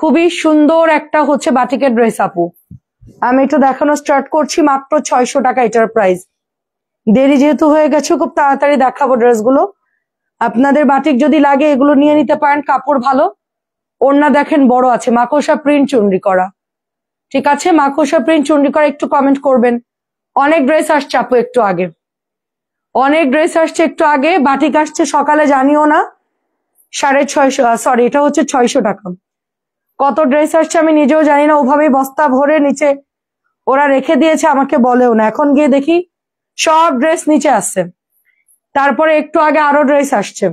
খুবই সুন্দর একটা হচ্ছে বাটিকের ড্রেস আপু, আমি একটু দেখানো স্টার্ট করছি। মাত্র 600 টাকা এটার প্রাইস। দেরি যেহেতু হয়ে গেছে, খুব তাড়াতাড়ি দেখাবো ড্রেসগুলো। আপনাদের বাটিক যদি লাগে এগুলো নিয়ে নিতে পারেন, কাপড় ভালো। ওড়না দেখেন বড় আছে, মাকড়সা প্রিন্ট চুনরি করা। ঠিক আছে, মাকড়সা প্রিন্ট চুনরি করা। একটু কমেন্ট করবেন। অনেক ড্রেস আসছে আপু একটু আগে, অনেক ড্রেস আসছে একটু আগে। বাটিক আসছে সকালে, জানিও না 650, সরি এটা হচ্ছে 600 টাকা। কত ড্রেস আসছে আমি নিজেও জানি না, ওভাবেই বস্তা ভরে নিচে ওরা রেখে দিয়েছে, আমাকে বলেও না। এখন গিয়ে দেখি সব ড্রেস নিচে আসছে। তারপরে একটু আগে আরো ড্রেস আসছে,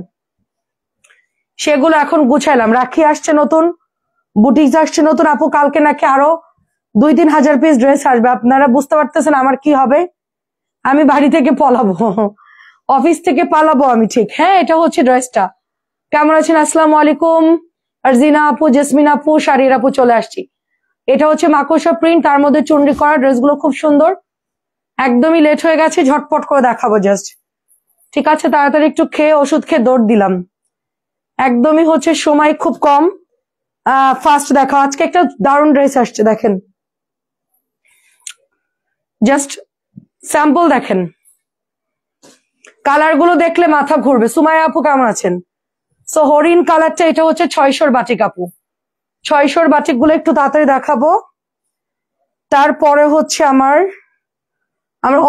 সেগুলো এখন গুছাইলাম। রাখি আসছে নতুন, বুটিক আসছে নতুন আপু। কালকে নাকি আরো 2-3 হাজার পিস ড্রেস আসবে। আপনারা বুঝতে পারতেছেন আমার কি হবে? আমি বাড়ি থেকে পালাবো, অফিস থেকে পালাবো আমি। ঠিক, হ্যাঁ এটা হচ্ছে ড্রেসটা। কেমন আছেন? আসসালামু আলাইকুম। আরজিনা আপু, জেসমিন আপু, শারির আপু চলে আসছি। এটা হচ্ছে মাকড়সা প্রিন্ট, তার মধ্যে চুনরি করা। ড্রেসগুলো খুব সুন্দর। একদমই লেট হয়ে গেছে, ঝটপট করে দেখাবো জাস্ট। ঠিক আছে, তাড়াতাড়ি একটু খেয়ে ওষুধ খেয়ে দৌড় দিলাম। একদমই হচ্ছে সময় খুব কম। ফার্স্ট দেখো, আজকে একটা দারুণ ড্রেস আসছে, দেখেন জাস্ট স্যাম্পল দেখেন। কালার গুলো দেখলে মাথা ঘুরবে। সুমাইয়া আপু কেমন আছেন? সো হরিণ কালারটা, এটা হচ্ছে 600 বাটিক আপু। 600 বাটিক গুলো একটু তাড়াতাড়ি দেখাবো। তারপরে হচ্ছে আমার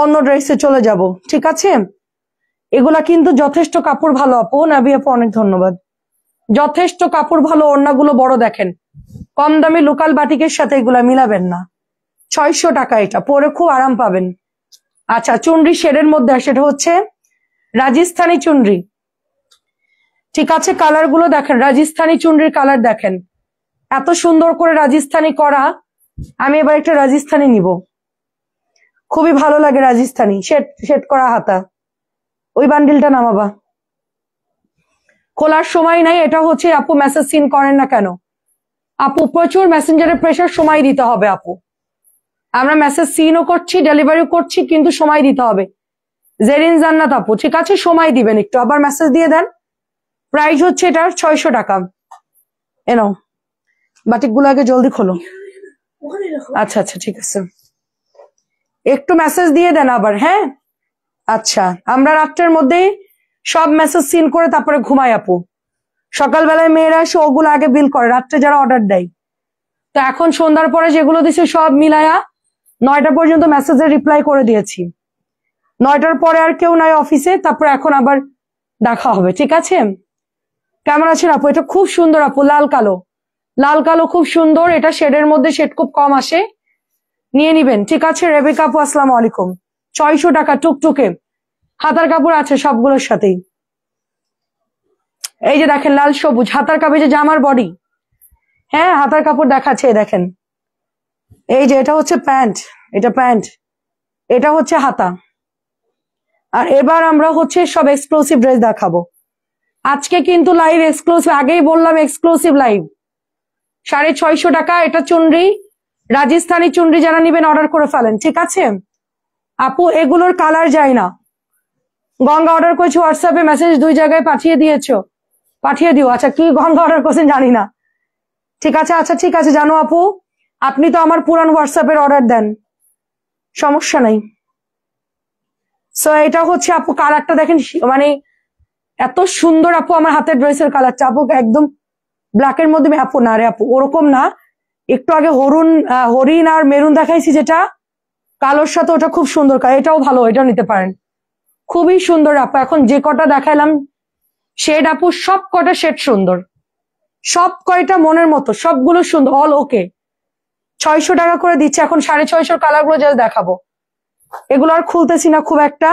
অন্য ড্রেসে চলে যাব। ঠিক আছে, এগুলা কিন্তু যথেষ্ট কাপড় ভালো আপু। নাবি আপু অনেক ধন্যবাদ। যথেষ্ট কাপড় ভালো, ওড়নাগুলো বড় দেখেন। কম দামি লোকাল বাটিকের সাথে এগুলা মিলাবেন না। 600 টাকা, এটা পরে খুব আরাম পাবেন। আচ্ছা, চুনরি শেডের মধ্যে আসে, এটা হচ্ছে রাজস্থানী চুনরি। ঠিক আছে, কালার গুলো দেখেন, রাজস্থানী চুনরির কালার দেখেন, এত সুন্দর করে রাজস্থানী করা। আমি এবার একটা রাজস্থানী নিব, খুবই ভালো লাগে রাজস্থানী। শেড শেড করা হাতা। ওই বান্ডিলটা নামাবা, খোলার সময় নাই। এটা হচ্ছে আপু মেসেজ সিন করেন না কেন আপু? প্রচুর মেসেঞ্জারের প্রেশার, সময় দিতে হবে আপু। আমরা মেসেজ সিনও করছি, ডেলিভারিও করছি, কিন্তু সময় দিতে হবে। জেরিন জান্নাত আপু, ঠিক আছে সময় দিবেন একটু, আবার মেসেজ দিয়ে দেন। প্রাইস হচ্ছে এটার 600 টাকা। এনো বাটিক গুলো আগে জলদি খোলো। আচ্ছা আচ্ছা ঠিক আছে, একটু মেসেজ দিয়ে দেন আবার। হ্যাঁ আচ্ছা, আমরা রাত্রের মধ্যেই সব মেসেজ সিন করে তারপরে ঘুমাই আপু। সকালবেলায় মেয়েরা এসে ওগুলো আগে বিল করে, রাত্রে যারা অর্ডার দেয়। তো এখন সন্ধ্যার পরে যেগুলো দিছে সব মিলায়া 9টা পর্যন্ত মেসেজের রিপ্লাই করে দিয়েছি। 9টার পরে আর কেউ নাই অফিসে, তারপরে এখন আবার দেখা হবে। ঠিক আছে, কেমন আছেন আপু? এটা খুব সুন্দর আপু, লাল কালো। লাল কালো খুব সুন্দর। এটা শেডের মধ্যে, শেড খুব কম আসে, নিয়ে নিবেন। ঠিক আছে, রেবেকা আপু আসসালামু আলাইকুম। 600 টাকা টুকটুকে, হাতার কাপড় আছে সবগুলোর সাথেই। এই যে দেখেন লাল সবুজ হাতার কাপড়, যে জামার বডি। হ্যাঁ হাতার কাপড় দেখাচ্ছে, দেখেন। এই যে এটা হচ্ছে প্যান্ট, এটা প্যান্ট, এটা হচ্ছে হাতা। আর এবার আমরা হচ্ছে সব এক্সক্লুসিভ ড্রেস দেখাবো আজকে, কিন্তু লাইভ এক্সক্লুসিভ। আগেই বললাম এক্সক্লুসিভ লাইভ। 650 টাকা এটা চুনরি, রাজস্থানী চুনরি। যারা নিবেন অর্ডার করে ফেলেন। ঠিক আছে আপু, এগুলোর কালার যায় না। গঙ্গা অর্ডার করেছো, হোয়াটসঅ্যাপে মেসেজ 2 জায়গায় পাঠিয়ে দিয়েছো, পাঠিয়ে দিও। আচ্ছা, কি গঙ্গা অর্ডার করছেন জানি না। ঠিক আছে, আচ্ছা ঠিক আছে, জানো আপু আপনি তো আমার পুরান হোয়াটসঅ্যাপের অর্ডার দেন, সমস্যা নাই। সো এটা হচ্ছে আপু, কালারটা দেখেন, মানে এত সুন্দর আপু। আমার হাতের ড্রেসের কালারটা আপু একদম ব্ল্যাকের মধ্যে। আপু না রে আপু, ওরকম না। একটু আগে হরিণ আর মেরুন দেখাইছি, যেটা কালোর সাথে, ওটা খুব সুন্দর কালার। এটাও ভালো, এটাও নিতে পারেন, খুবই সুন্দর আপু। এখন যে কটা দেখাইলাম শেড আপু, সব কটা শেড সুন্দর, সব কয়টা মনের মতো, সবগুলো সুন্দর, অল ওকে। 600 টাকা করে দিচ্ছে এখন। 650 কালার গুলো জাস্ট দেখাবো, এগুলো আর খুলতেছি না খুব একটা।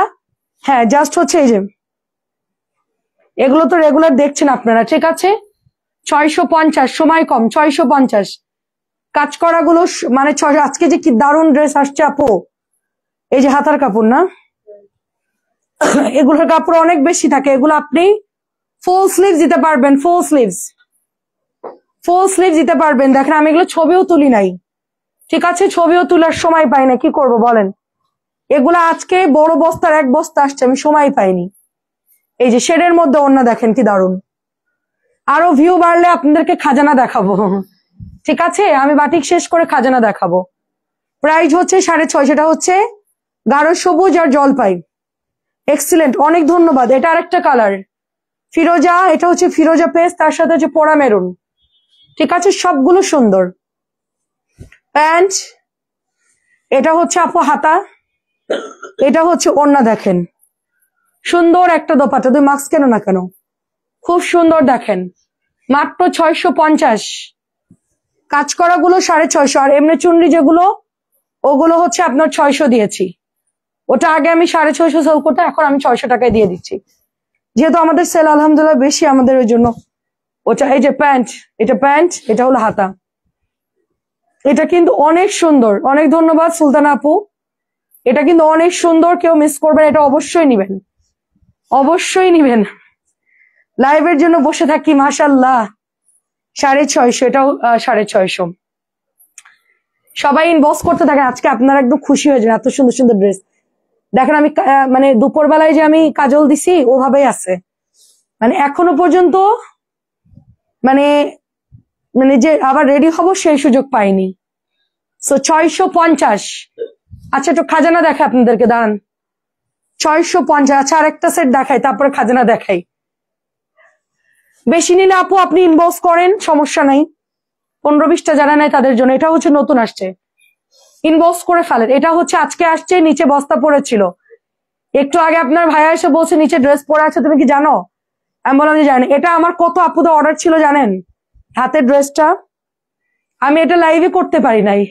হ্যাঁ জাস্ট হচ্ছে এই যে এগুলো তো রেগুলার দেখছেন আপনারা। ঠিক আছে, 650, সময় কম, 650। কাজ করা গুলো মানে আজকে যে কি দারুণ ড্রেস আসছে আপু। এই যে হাতার কাপড় না, এগুলোর কাপড় অনেক বেশি থাকে। এগুলো আপনি ফুল স্লিভ দিতে পারবেন, ফুল স্লিভ দিতে পারবেন। দেখেন আমি এগুলো ছবিও তুলি নাই। ঠিক আছে, ছবিও তোলার সময় পাই না, কি করব বলেন। এগুলো আজকে বড় বস্তার 1 বস্তা আসছে, আমি সময় পাইনি। এই যে শেডের মধ্যে ওড়না দেখেন কি দারুণ। আরো ভিউ বাড়লে আপনাদেরকে খাজানা দেখাবো। ঠিক আছে, আমি বাটিক শেষ করে খাজানা দেখাবো। প্রাইস হচ্ছে 650, এটা হচ্ছে গাঢ় সবুজ আর জলপাই। এক্সিলেন্ট, অনেক ধন্যবাদ। এটা আরেকটা কালার ফিরোজা, এটা হচ্ছে ফিরোজা পেস্ট, তার সাথে হচ্ছে পোড়া মেরুন। ঠিক আছে, সবগুলো সুন্দর। প্যান্ট, এটা হচ্ছে আপু হাতা, এটা হচ্ছে ওড়না। দেখেন সুন্দর একটা দোপাট্টা, তুই মাস্ক কেন না কেন, খুব সুন্দর। দেখেন মাত্র 650। কাজ করা গুলো 650, আর এমনি চুনরি যেগুলো ওগুলো হচ্ছে আপনার 600 দিয়েছি। ওটা আগে আমি 650 সেল করতাম, এখন আমি 600 টাকায় দিয়ে দিচ্ছি, যেহেতু আমাদের সেল আলহামদুলিল্লাহ বেশি আমাদের ওই জন্য ওটা। এই যে প্যান্ট, এটা প্যান্ট, এটা হলো হাতা। এটা কিন্তু অনেক সুন্দর, অনেক ধন্যবাদ সুলতানা আপু। এটা কিন্তু অনেক সুন্দর, কেউ মিস করবেন, এটা অবশ্যই নিবেন, অবশ্যই নিবেন। লাইভের জন্য বসে থাকি, মাশাআল্লাহ। 650, এটাও 650। সবাই ইনবক্স করতে থাকেন, আজকে আপনারা একদম খুশি হয়ে যাবেন, এত সুন্দর সুন্দর ড্রেস। দেখেন আমি মানে দুপুর বেলায় যে আমি কাজল দিছি ওভাবেই আছে, মানে এখনো পর্যন্ত মানে মানে যে আবার রেডি হব সেই সুযোগ পাইনি। সো 650। আচ্ছা একটু খাজানা দেখাই আপনাদেরকে, দাঁড়ান। 650। আচ্ছা আরেকটা সেট দেখাই, তারপরে খাজানা দেখাই। বেশি নিলে আপু আপনি ইনবক্স করেন, সমস্যা নাই। 15-20টা যারা নাই তাদের জন্য। এটা হচ্ছে নতুন আসছে, ইনবক্স করে ফেলেন। এটা হচ্ছে আজকে আসছে, নিচে বস্তা পড়েছিল। একটু আগে আপনার ভাইয়া এসে বলছে নিচে ড্রেস পরে আছে, তুমি কি জানো? আমি বললাম যে জানি। এটা আমার কত আপুদের অর্ডার ছিল জানেন, হাতের ড্রেসটা। আমি এটা লাইভে করতে পারি নাই।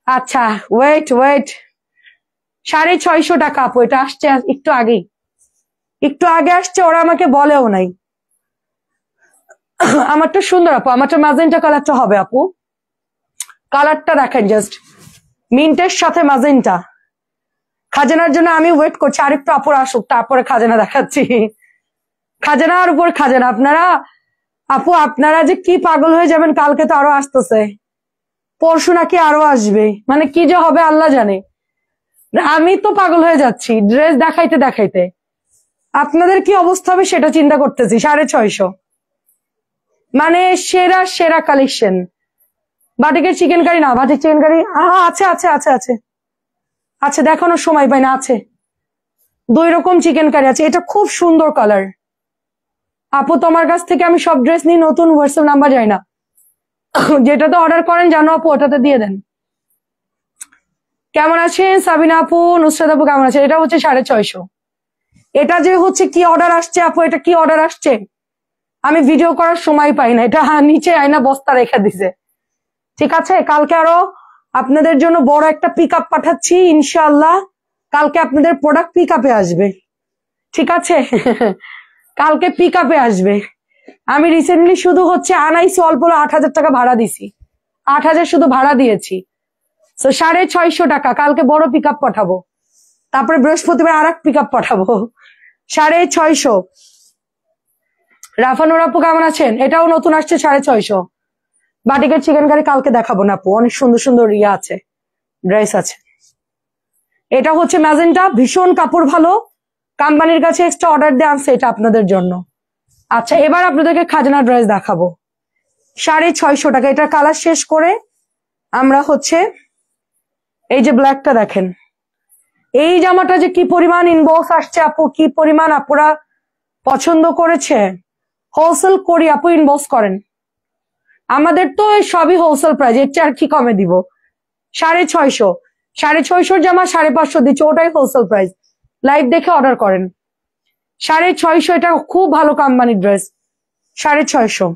আচ্ছা ওয়েট ওয়েট, 650 টাকা আপু, এটা আসছে একটু আগেই, একটু আগে আসছে, ওরা আমাকে বলেও নাই। আমারটা সুন্দর আপু, আমারটা ম্যাজেন্টা কালারটা হবে আপু। কালারটা দেখেন জাস্ট, মিন্টের সাথে ম্যাজেন্টা। খাজানার জন্য আমি ওয়েট করছি, আরেকটু আপুর আসুক, তারপরে খাজানা দেখাচ্ছি। খাজানার উপর খাজানা। আপনারা আপু আপনারা যে কি পাগল হয়ে যাবেন, কালকে তো আরো আসতেছে, পরশু নাকি আরো আসবে, মানে কি যে হবে আল্লাহ জানে। আমি তো পাগল হয়ে যাচ্ছি ড্রেস দেখাইতে দেখাইতে। আপনাদের কি অবস্থা হবে সেটা চিন্তা করতেছি। 650, মানে সেরা সেরা কালেকশন। বাটিকের চিকেন কারি না, বাটিক চিকেন কারি আছে আছে আছে আছে আছে, দেখানোর সময় পাই না। আছে 2 রকম চিকেন কারি আছে। এটা খুব সুন্দর কালার আপু, তোমার কাছ থেকে আমি সব ড্রেস নিই, নতুন হোয়াটসঅ্যাপ নাম্বার যায় না। যেটাতে অর্ডার করেন জানো আপু, ওটাতে দিয়ে দেন। কেমন আছেন সাবিনা আপু, নুসরাত আপু কেমন আছেন? এটা হচ্ছে 650। এটা যে হচ্ছে কি অর্ডার আসছে আপু, এটা কি অর্ডার আসছে আমি ভিডিও করার সময় পাই না। এটা নিচে আয়না বস্তা রেখে দিছে। ঠিক আছে, কালকে আরো আপনাদের জন্য বড় একটা পিক আপ পাঠাচ্ছি ইনশাআল্লাহ। কালকে আপনাদের প্রোডাক্ট পিক আপে আসবে, ঠিক আছে? কালকে পিক আপে আসবে। আমি রিসেন্টলি শুধু হচ্ছে আনাইছি অল্প 8,000 টাকা ভাড়া দিছি, 8,000 শুধু ভাড়া দিয়েছি। তো 650 টাকা। কালকে বড় পিক আপ পাঠাবো, তারপরে বৃহস্পতিবার আর এক পিক আপ পাঠাবো। 650। রাফানুর আপু কেমন আছেন? এটাও নতুন আসছে 650। বাটিকের চিকেন কারি কালকে দেখাবো না আপু, অনেক সুন্দর সুন্দর ইয়ে আছে, ড্রেস আছে। এটা হচ্ছে ম্যাজেন্টা, ভীষণ কাপড় ভালো, কোম্পানির কাছে এক্সট্রা অর্ডার দিয়ে আনছে এটা আপনাদের জন্য। আচ্ছা এবার আপনাদেরকে খাজানা ড্রেস দেখাবো। 650 টাকা। এটা কালার শেষ করে আমরা হচ্ছে এই যে ব্ল্যাকটা দেখেন, এই জামাটা যে কি পরিমাণ ইনবক্স আসছে আপু, কি পরিমাণ আপুরা পছন্দ করেছে। হোলসেল করি আপু, ইনবক্স করেন। আমাদের তো সবই হোলসেল প্রাইস, এর চেয়ে আর কি কমে দিব। 650, 650 জামা 550 দিচ্ছে, ওটাই হোলসেল প্রাইস। লাইভ দেখে অর্ডার করেন। 650, এটা খুব ভালো কোম্পানির ড্রেস। 650।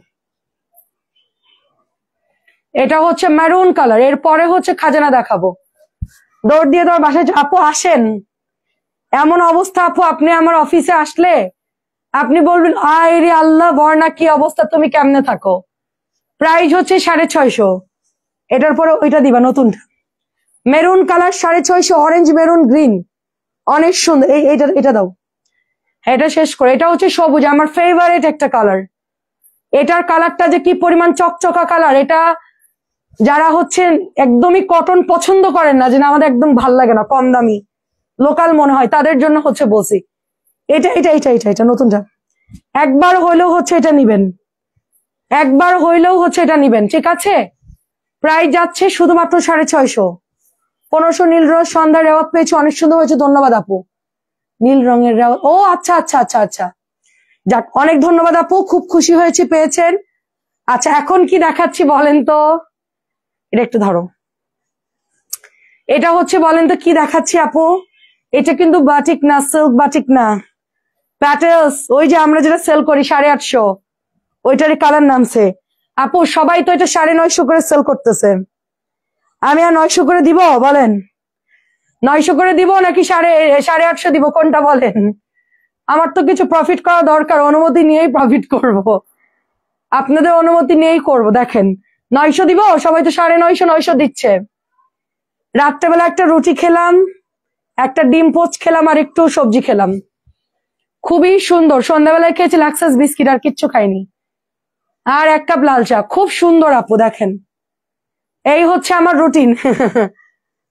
এটা হচ্ছে মেরুন কালার। এরপরে হচ্ছে খাজানা দেখাবো। দৌড় দিয়ে তোমার বাসায় আপু আসেন, এমন অবস্থা আপু, আপনি আমার অফিসে আসলে আপনি বলবেন আরে আল্লাহ বর্ণা কি অবস্থা, তুমি কেমনে থাকো। প্রাইস হচ্ছে 650। এটার পরে ওইটা দিবা নতুনটা, maroon colour 650, orange maroon green, অনেক সুন্দর। এটা দাও, এটা শেষ করে। এটা হচ্ছে সবুজ, আমার ফেভারিট একটা কালার। এটার কালারটা যে কি পরিমাণ চকচকা কালার, এটা যারা হচ্ছে একদমই কটন পছন্দ করেন না, যে আমাদের একদম ভাল লাগে না, কম দামি লোকাল মনে হয়, তাদের জন্য হচ্ছে বলছি। এটা এটা এটা এটা এটা নতুনটা। একবার হইলেও হচ্ছে এটা নিবেন, একবার হইলেও হচ্ছে এটা নিবেন, ঠিক আছে? প্রাইস যাচ্ছে শুধুমাত্র 650। 1500 নীল রোজ সন্ধ্যা রেওয়াত পেয়েছি, অনেক সুন্দর হয়েছে, ধন্যবাদ আপু। নীল রঙের রেওয়াত, ও আচ্ছা আচ্ছা আচ্ছা আচ্ছা, যাক অনেক ধন্যবাদ আপু, খুব খুশি হয়েছি পেয়েছেন। আচ্ছা এখন কি দেখাচ্ছি বলেন তো, এটা একটু ধরো, এটা হচ্ছে বলেন তো কি দেখাচ্ছি আপু? এটা কিন্তু বাটিক না, সিল্ক বাটিক না, প্যাটেলস, ওই যে আমরা যেটা সেল করি 850, ওইটারই কালার নামছে আপু। সবাই তো এটা 950 করে সেল করতেছে, আমি আর 900 করে দিব বলেন? 900 করে দিব নাকি 850 দিব, কোনটা বলেন? আমার তো কিছু প্রফিট করা দরকার, অনুমতি নিয়েই প্রফিট করব, আপনাদের অনুমতি নিয়েই করব। দেখেন 900 দিব, সবাই তো 950 900 দিচ্ছে। রাত্রেবেলা একটা রুটি খেলাম, একটা ডিম পোচ খেলাম, আর একটু সবজি খেলাম, খুবই সুন্দর। সন্ধ্যাবেলায় খেয়েছি লাক্সাস বিস্কিট, আর কিচ্ছু খাইনি, আর 1 কাপ লাল চা, খুব সুন্দর আপু। দেখেন এই হচ্ছে আমার রুটিন।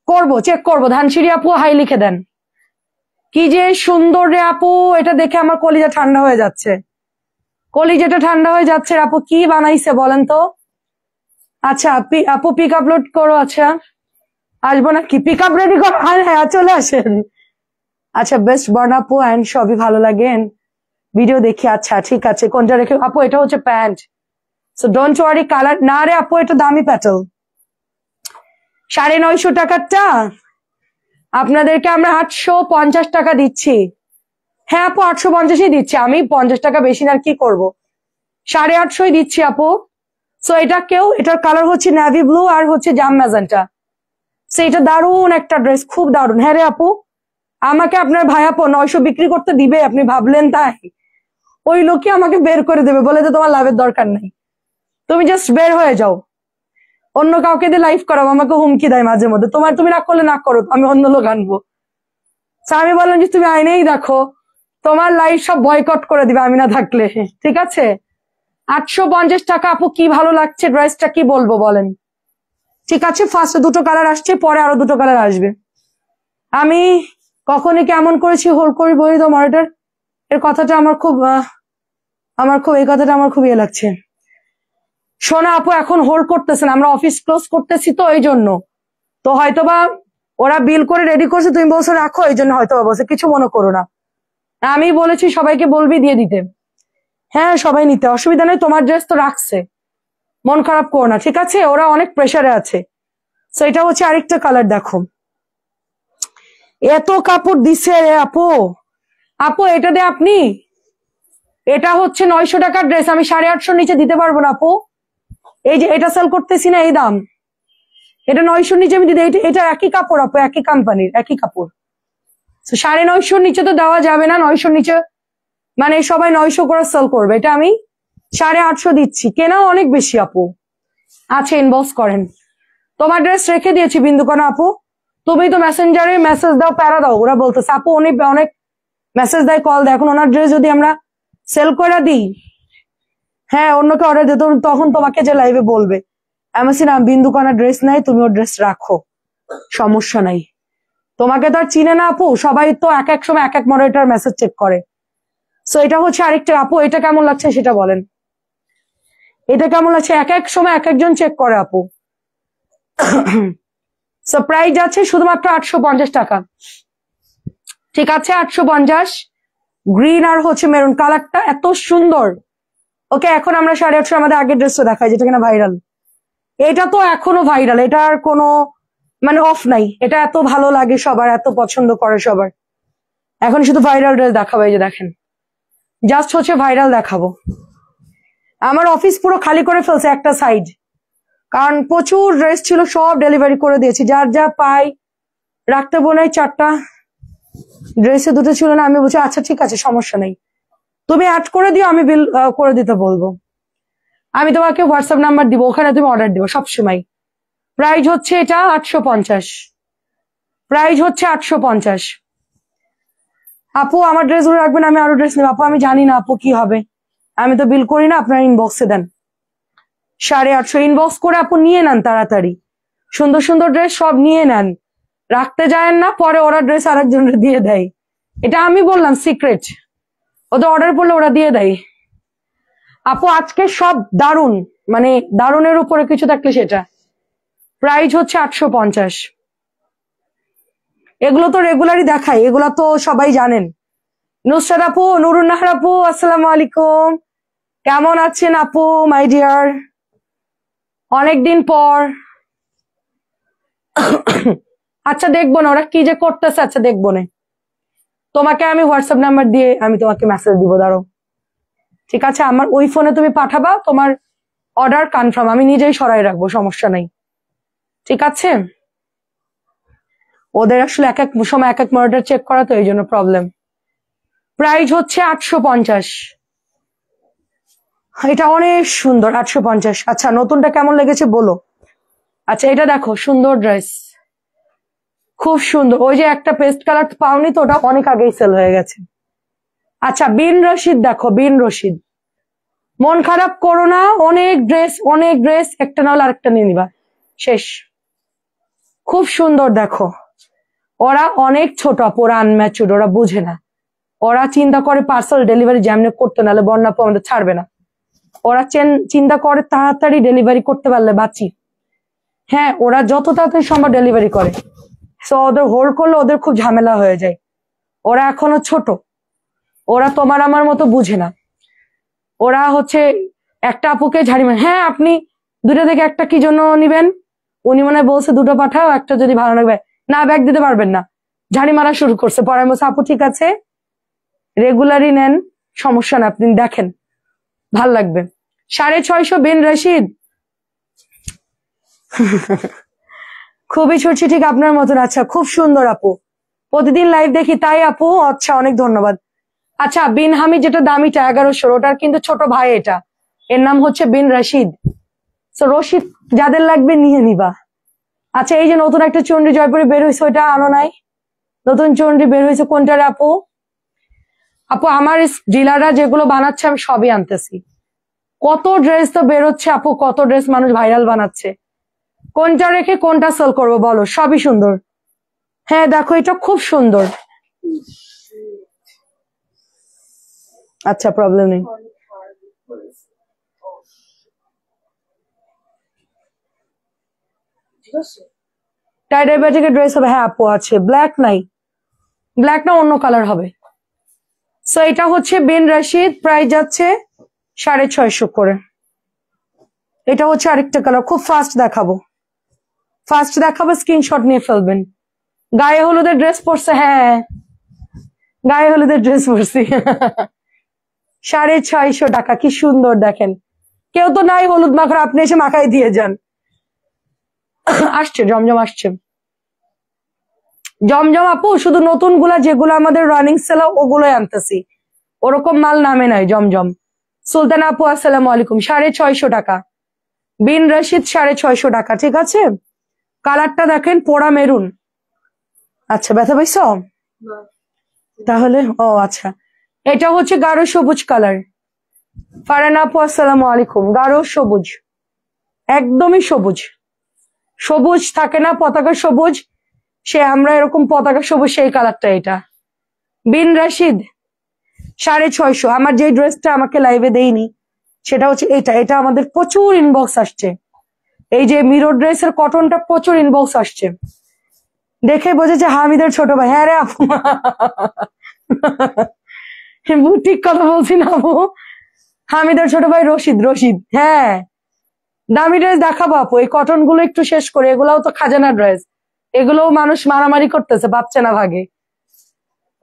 করব, চেক করব। ধানসিঁড়ি আপু হাই লিখে দেন, কি যে সুন্দর রে আপু, এটা দেখে আমার কলিজা ঠান্ডা হয়ে যাচ্ছে, কলিজাটা ঠান্ডা হয়ে যাচ্ছে। আপু কি বানাইছে বলেন তো? আচ্ছা আপু পিক আপলোড করো, আচ্ছা আসবো না কি, পিক আপ রেডি করো, হ্যাঁ চলে আসেন। আচ্ছা বেস্ট বর্ণ আপু, অ্যান্ড সবই ভালো লাগে, ভিডিও দেখি। আচ্ছা ঠিক আছে, কোনটা রেখে আপু? এটা হচ্ছে pant, so don't worry, colour না রে আপু, এটা দামি প্যাটেল। 950 টাকারটা আপনাদেরকে আমরা 850 টাকা দিচ্ছি। হ্যাঁ আপু 850ই দিচ্ছি, আমি 50 টাকা বেশি না, কি করব, 850 দিচ্ছি আপু। সো এটা কেউ, এটার কালার হচ্ছে নেভি ব্লু আর হচ্ছে জাম ম্যাজেন্টা। সো এটা দারুণ একটা ড্রেস, খুব দারুণ। হ্যাঁ রে আপু, আমাকে আপনার ভাই আপু 900 বিক্রি করতে দিবে, আপনি ভাবলেন তাই? ওই লোকই আমাকে বের করে দেবে, বলে যে তোমার লাভের দরকার নেই, তুমি জাস্ট বের হয়ে যাও, অন্য কাউকে দিয়ে লাইভ করাও। আমাকে হুমকি দেয় মাঝে মধ্যে, তুমি না করলে না করো, আমি অন্য লোক আনবো। আমি বললাম যে তুমি আইনেই দেখো, তোমার লাইভ সব বয়কট করে দিবে আমি না থাকলে, ঠিক আছে? 850 টাকা আপু, কি ভালো লাগছে ড্রেসটা, কি বলবো বলেন? ঠিক আছে, ফার্স্টে 2টো কালার আসছে, পরে আরো 2টো কালার আসবে। আমি কখনই কেমন করেছি হোল্ড করি বলি তো মনিটর, এর কথাটা আমার খুব এই কথাটা আমার খুব ইয়ে লাগছে। সোনা আপু এখন হোল্ড করতেছেন, আমরা অফিস ক্লোজ করতেছি তো এই জন্য, তো হয়তোবা ওরা বিল করে রেডি করছে, তুমি বলছো রাখো, এই জন্য হয়তো বলছে, কিছু মনে করো না। আমি বলেছি সবাইকে বলবি দিয়ে দিতে, হ্যাঁ সবাই নিতে, অসুবিধা নেই, তোমার ড্রেস তো রাখছে, মন খারাপ করো না, ঠিক আছে? ওরা অনেক প্রেসারে আছে। তো এটা হচ্ছে আরেকটা কালার, দেখো এত কাপড় দিছে রে আপু। আপু এটা দে আপনি, এটা হচ্ছে 900 টাকার ড্রেস, আমি 850 নিচে দিতে পারবো না আপু। এই যে এটা সেল করতেছি না, এই দাম, এটা 900 নিচে আমি দিতে, এটা একই কাপড় আপু, একই কোম্পানির একই কাপড়। 950 নিচে তো দেওয়া যাবে না, 900 নিচে মানে সবাই 900 করে সেল করবে, এটা আমি 850 দিচ্ছি, কেনাও অনেক বেশি আপু। আচ্ছা ইনবক্স করেন, তোমার ড্রেস রেখে দিয়েছি বিন্দুকণা আপু, তুমি তো মেসেঞ্জারে মেসেজ দাও, প্যারা দাও, ওরা বলতেছে আপু উনি অনেক মেসেজ দেয়, কল দেয়, এখন ওনার ড্রেস যদি আমরা সেল করে দিই, হ্যাঁ অন্যকে অর্ডার দিত, তখন তোমাকে যে লাইভে বলবে আমি না বিন্দুকণা ড্রেস নাই, তুমি ওর ড্রেস রাখো, সমস্যা নাই। তোমাকে তো আর চিনে না আপু, সবাই তো এক এক সময় এক এক মডারেটর মেসেজ চেক করে। সো এটা হচ্ছে আরেকটা আপু, এটা কেমন লাগছে সেটা বলেন, এটা কেমন লাগছে? এক এক সময় এক একজন চেক করে আপু। সো প্রাইস যাচ্ছে শুধুমাত্র 850 টাকা, ঠিক আছে? 850, গ্রিন আর হচ্ছে মেরুন কালারটা এত সুন্দর। ওকে এখন আমরা 850 আমাদের আগের ড্রেসটা দেখাই, যেটা কিনা ভাইরাল। এটা তো এখনো ভাইরাল, এটার কোনো মানে অফ নাই, এটা এত ভালো লাগে সবার, এত পছন্দ করে সবার। এখন শুধু ভাইরাল ড্রেস দেখাবো, এই যে দেখেন, জাস্ট হচ্ছে ভাইরাল দেখাবো। আমার অফিস পুরো খালি করে ফেলছে একটা সাইড, কারণ প্রচুর ড্রেস ছিল, সব ডেলিভারি করে দিয়েছি, যার যা পাই রাখতে বোনাই। 4টা ড্রেসে 2টো ছিল না, আমি বলছি আচ্ছা ঠিক আছে সমস্যা নেই, তুমি অ্যাড করে দিও, আমি বিল করে দিতে বলবো, আমি তোমাকে হোয়াটসঅ্যাপ নাম্বার দিব, ওখানে তুমি অর্ডার দিবো সবসময়। প্রাইস হচ্ছে এটা 850, প্রাইস হচ্ছে 850। আপু আমার ড্রেসগুলো রাখবেন, আমি আরো ড্রেস নেবো। আপু আমি জানি না আপু কি হবে, আমি তো বিল করি না, আপনার ইনবক্সে দেন। 850 ইনবক্স করে আপু নিয়ে নেন তাড়াতাড়ি, সুন্দর সুন্দর ড্রেস সব নিয়ে নেন, রাখতে যায় না, পরে ওরা ড্রেস আরেকজনের দিয়ে দেয়, এটা আমি বললাম সিক্রেট, ওদের অর্ডার করলে ওরা দিয়ে দেয়। আপু আজকে সব দারুন, মানে দারুনের উপরে কিছু থাকলে সেটা, প্রাইস হচ্ছে 850। এগুলো তো রেগুলারই দেখাই, এগুলো তো সবাই জানেন। নুসরাত আপু, নুরুন্নাহার আপু, আসসালামু আলাইকুম, কেমন আছেন আপু মাই ডিয়ার? অনেকদিন পর। আচ্ছা দেখবো না ওরা কি যে করতেছে, আচ্ছা দেখবো না, তোমাকে আমি হোয়াটসঅ্যাপ নাম্বার দিয়ে আমি তোমাকে মেসেজ দিব, দাঁড়ো। ঠিক আছে, আমার ওই ফোনে তুমি পাঠাবা তোমার অর্ডার কনফার্ম, আমি নিজেই সরাই রাখবো, সমস্যা নাই। ঠিক আছে, ওদের আসলে এক এক সময় এক এক মনিটর চেক করা, তো এই জন্য প্রবলেম। প্রাইস হচ্ছে 850। এটা অনেক সুন্দর, 850। আচ্ছা নতুনটা কেমন লেগেছে বলো। আচ্ছা এটা দেখো, সুন্দর ড্রেস, খুব সুন্দর। ওই যে একটা পেস্ট কালার পাওনি তো, ওটা অনেক আগেই সেল হয়ে গেছে। আচ্ছা বিন রশিদ দেখো, বিন রশিদ, মন খারাপ করো না, অনেক ড্রেস, অনেক ড্রেস, একটা না হলে আরেকটা নিয়ে নিবা, শেষ। খুব সুন্দর দেখো, ওরা অনেক ছোট, ওরা আনম্যাচুর, ওরা বুঝে না, ওরা চিন্তা করে পার্সেল ডেলিভারি যেমনি করতে, নাহলে বন্যা আমাদের ছাড়বে না। ওরা চিন্তা করে তাড়াতাড়ি ডেলিভারি করতে পারলে বাঁচি। হ্যাঁ, ওরা যত তাড়াতাড়ি সম্ভব ডেলিভারি করে, সো ওদের হোল্ড করলে ওদের খুব ঝামেলা হয়ে যায়। ওরা এখনো ছোট, ওরা তোমার আমার মতো বুঝে না। ওরা হচ্ছে একটা আপুকে ঝাড়ি মারে, হ্যাঁ আপনি দুটো থেকে একটা কি জন্য নিবেন, উনি মনে হয় বলছে দুটো পাঠাও, একটা যদি ভালো লাগবে, না ব্যাগ দিতে পারবেন না, ঝাড়ি মারা শুরু করছে। পরে আমি বলছি আপু ঠিক আছে রেগুলারই নেন, সমস্যা না, আপনি দেখেন ভাল লাগবে। 650 বিন রশিদ। খুবই ছুটছি ঠিক আপনার মতন। আচ্ছা খুব সুন্দর আপু, প্রতিদিন লাইভ দেখি তাই আপু, আচ্ছা অনেক ধন্যবাদ। আচ্ছা বিন হামিদ যেটা দামিটা 1100, ওটার কিন্তু ছোট ভাই এটা, এর নাম হচ্ছে বিন রশিদ। তো রশিদ যাদের লাগবে নিয়ে নিবা। আচ্ছা এই যে নতুন একটা চন্ডী জয়পুরে বের হয়েছে, ওইটা আনো নাই? নতুন চন্ডী বের হয়েছে কোনটারে আপু? আপু আমার ডিলাররা যেগুলো বানাচ্ছে আমি সবই আনতেছি। কত ড্রেস তো বেরোচ্ছে আপু, কত ড্রেস মানুষ ভাইরাল বানাচ্ছে, কোনটা রেখে কোনটা সেল করবো বলো, সবই সুন্দর। হ্যাঁ দেখো এটা খুব সুন্দর। আচ্ছা প্রবলেম নেই। টাইডাইবেটিকের ড্রেস হবে, হ্যাঁ আপু আছে, ব্ল্যাক নাই, ব্ল্যাক না অন্য কালার হবে। সো এটা হচ্ছে বিন রশিদ, প্রাইস যাচ্ছে 650 করে। এটা হচ্ছে আরেকটা কালার, খুব ফাস্ট দেখাবো, ফাস্ট দেখাবো, স্ক্রিনশট নিয়ে ফেলবেন। গায়ে হলুদের ড্রেস পরছে, হ্যাঁ গায়ে হলুদের ড্রেস পরছি। 650 টাকা, কি সুন্দর দেখেন। কেউ তো নাই হলুদ মাখার, আপনি এসে মাখাই দিয়ে যান। আসছে জমজম, আসছে জমজম আপু, শুধু নতুন গুলা যেগুলো আমাদের রানিং সেল ওগুলোই আনতেছি, ওরকম মাল নামে নাই জমজম। সুলতান আপু আসসালামু আলাইকুম, 650 টাকা বিন রশিদ, 650 টাকা। ঠিক আছে, কালারটা দেখেন, পোড়া মেরুন। আচ্ছা ব্যথা পাইছ তাহলে, ও আচ্ছা এটা হচ্ছে গাঢ় সবুজ কালার। ফারান আপু আসসালামু আলাইকুম, গাঢ় সবুজ, একদমই সবুজ, সবুজ থাকে না পতাকা সবুজ, সে আমরা এরকম পতাকা সবুজ, সেই কালারটা এটা। বিন রশিদ 650। আমার যে ড্রেসটা আমাকে লাইভে দেয়নি সেটা হচ্ছে এটা, এটা আমাদের প্রচুর ইনবক্স আসছে, এই যে মিরর ড্রেসের কটনটা প্রচুর ইনবক্স আসছে, দেখে বোঝেছে হামিদের ছোট ভাই। হ্যাঁ রে আপু, ঠিক কথা বলছি না আপু, হামিদের ছোট ভাই রশিদ, রশিদ। হ্যাঁ দামি ড্রেস দেখাবো আপু, এই কটন গুলো একটু শেষ করে, এগুলাও তো খাজানা ড্রেস, এগুলোও মানুষ মারামারি করতেছে, পাচ্ছে না ভাগে।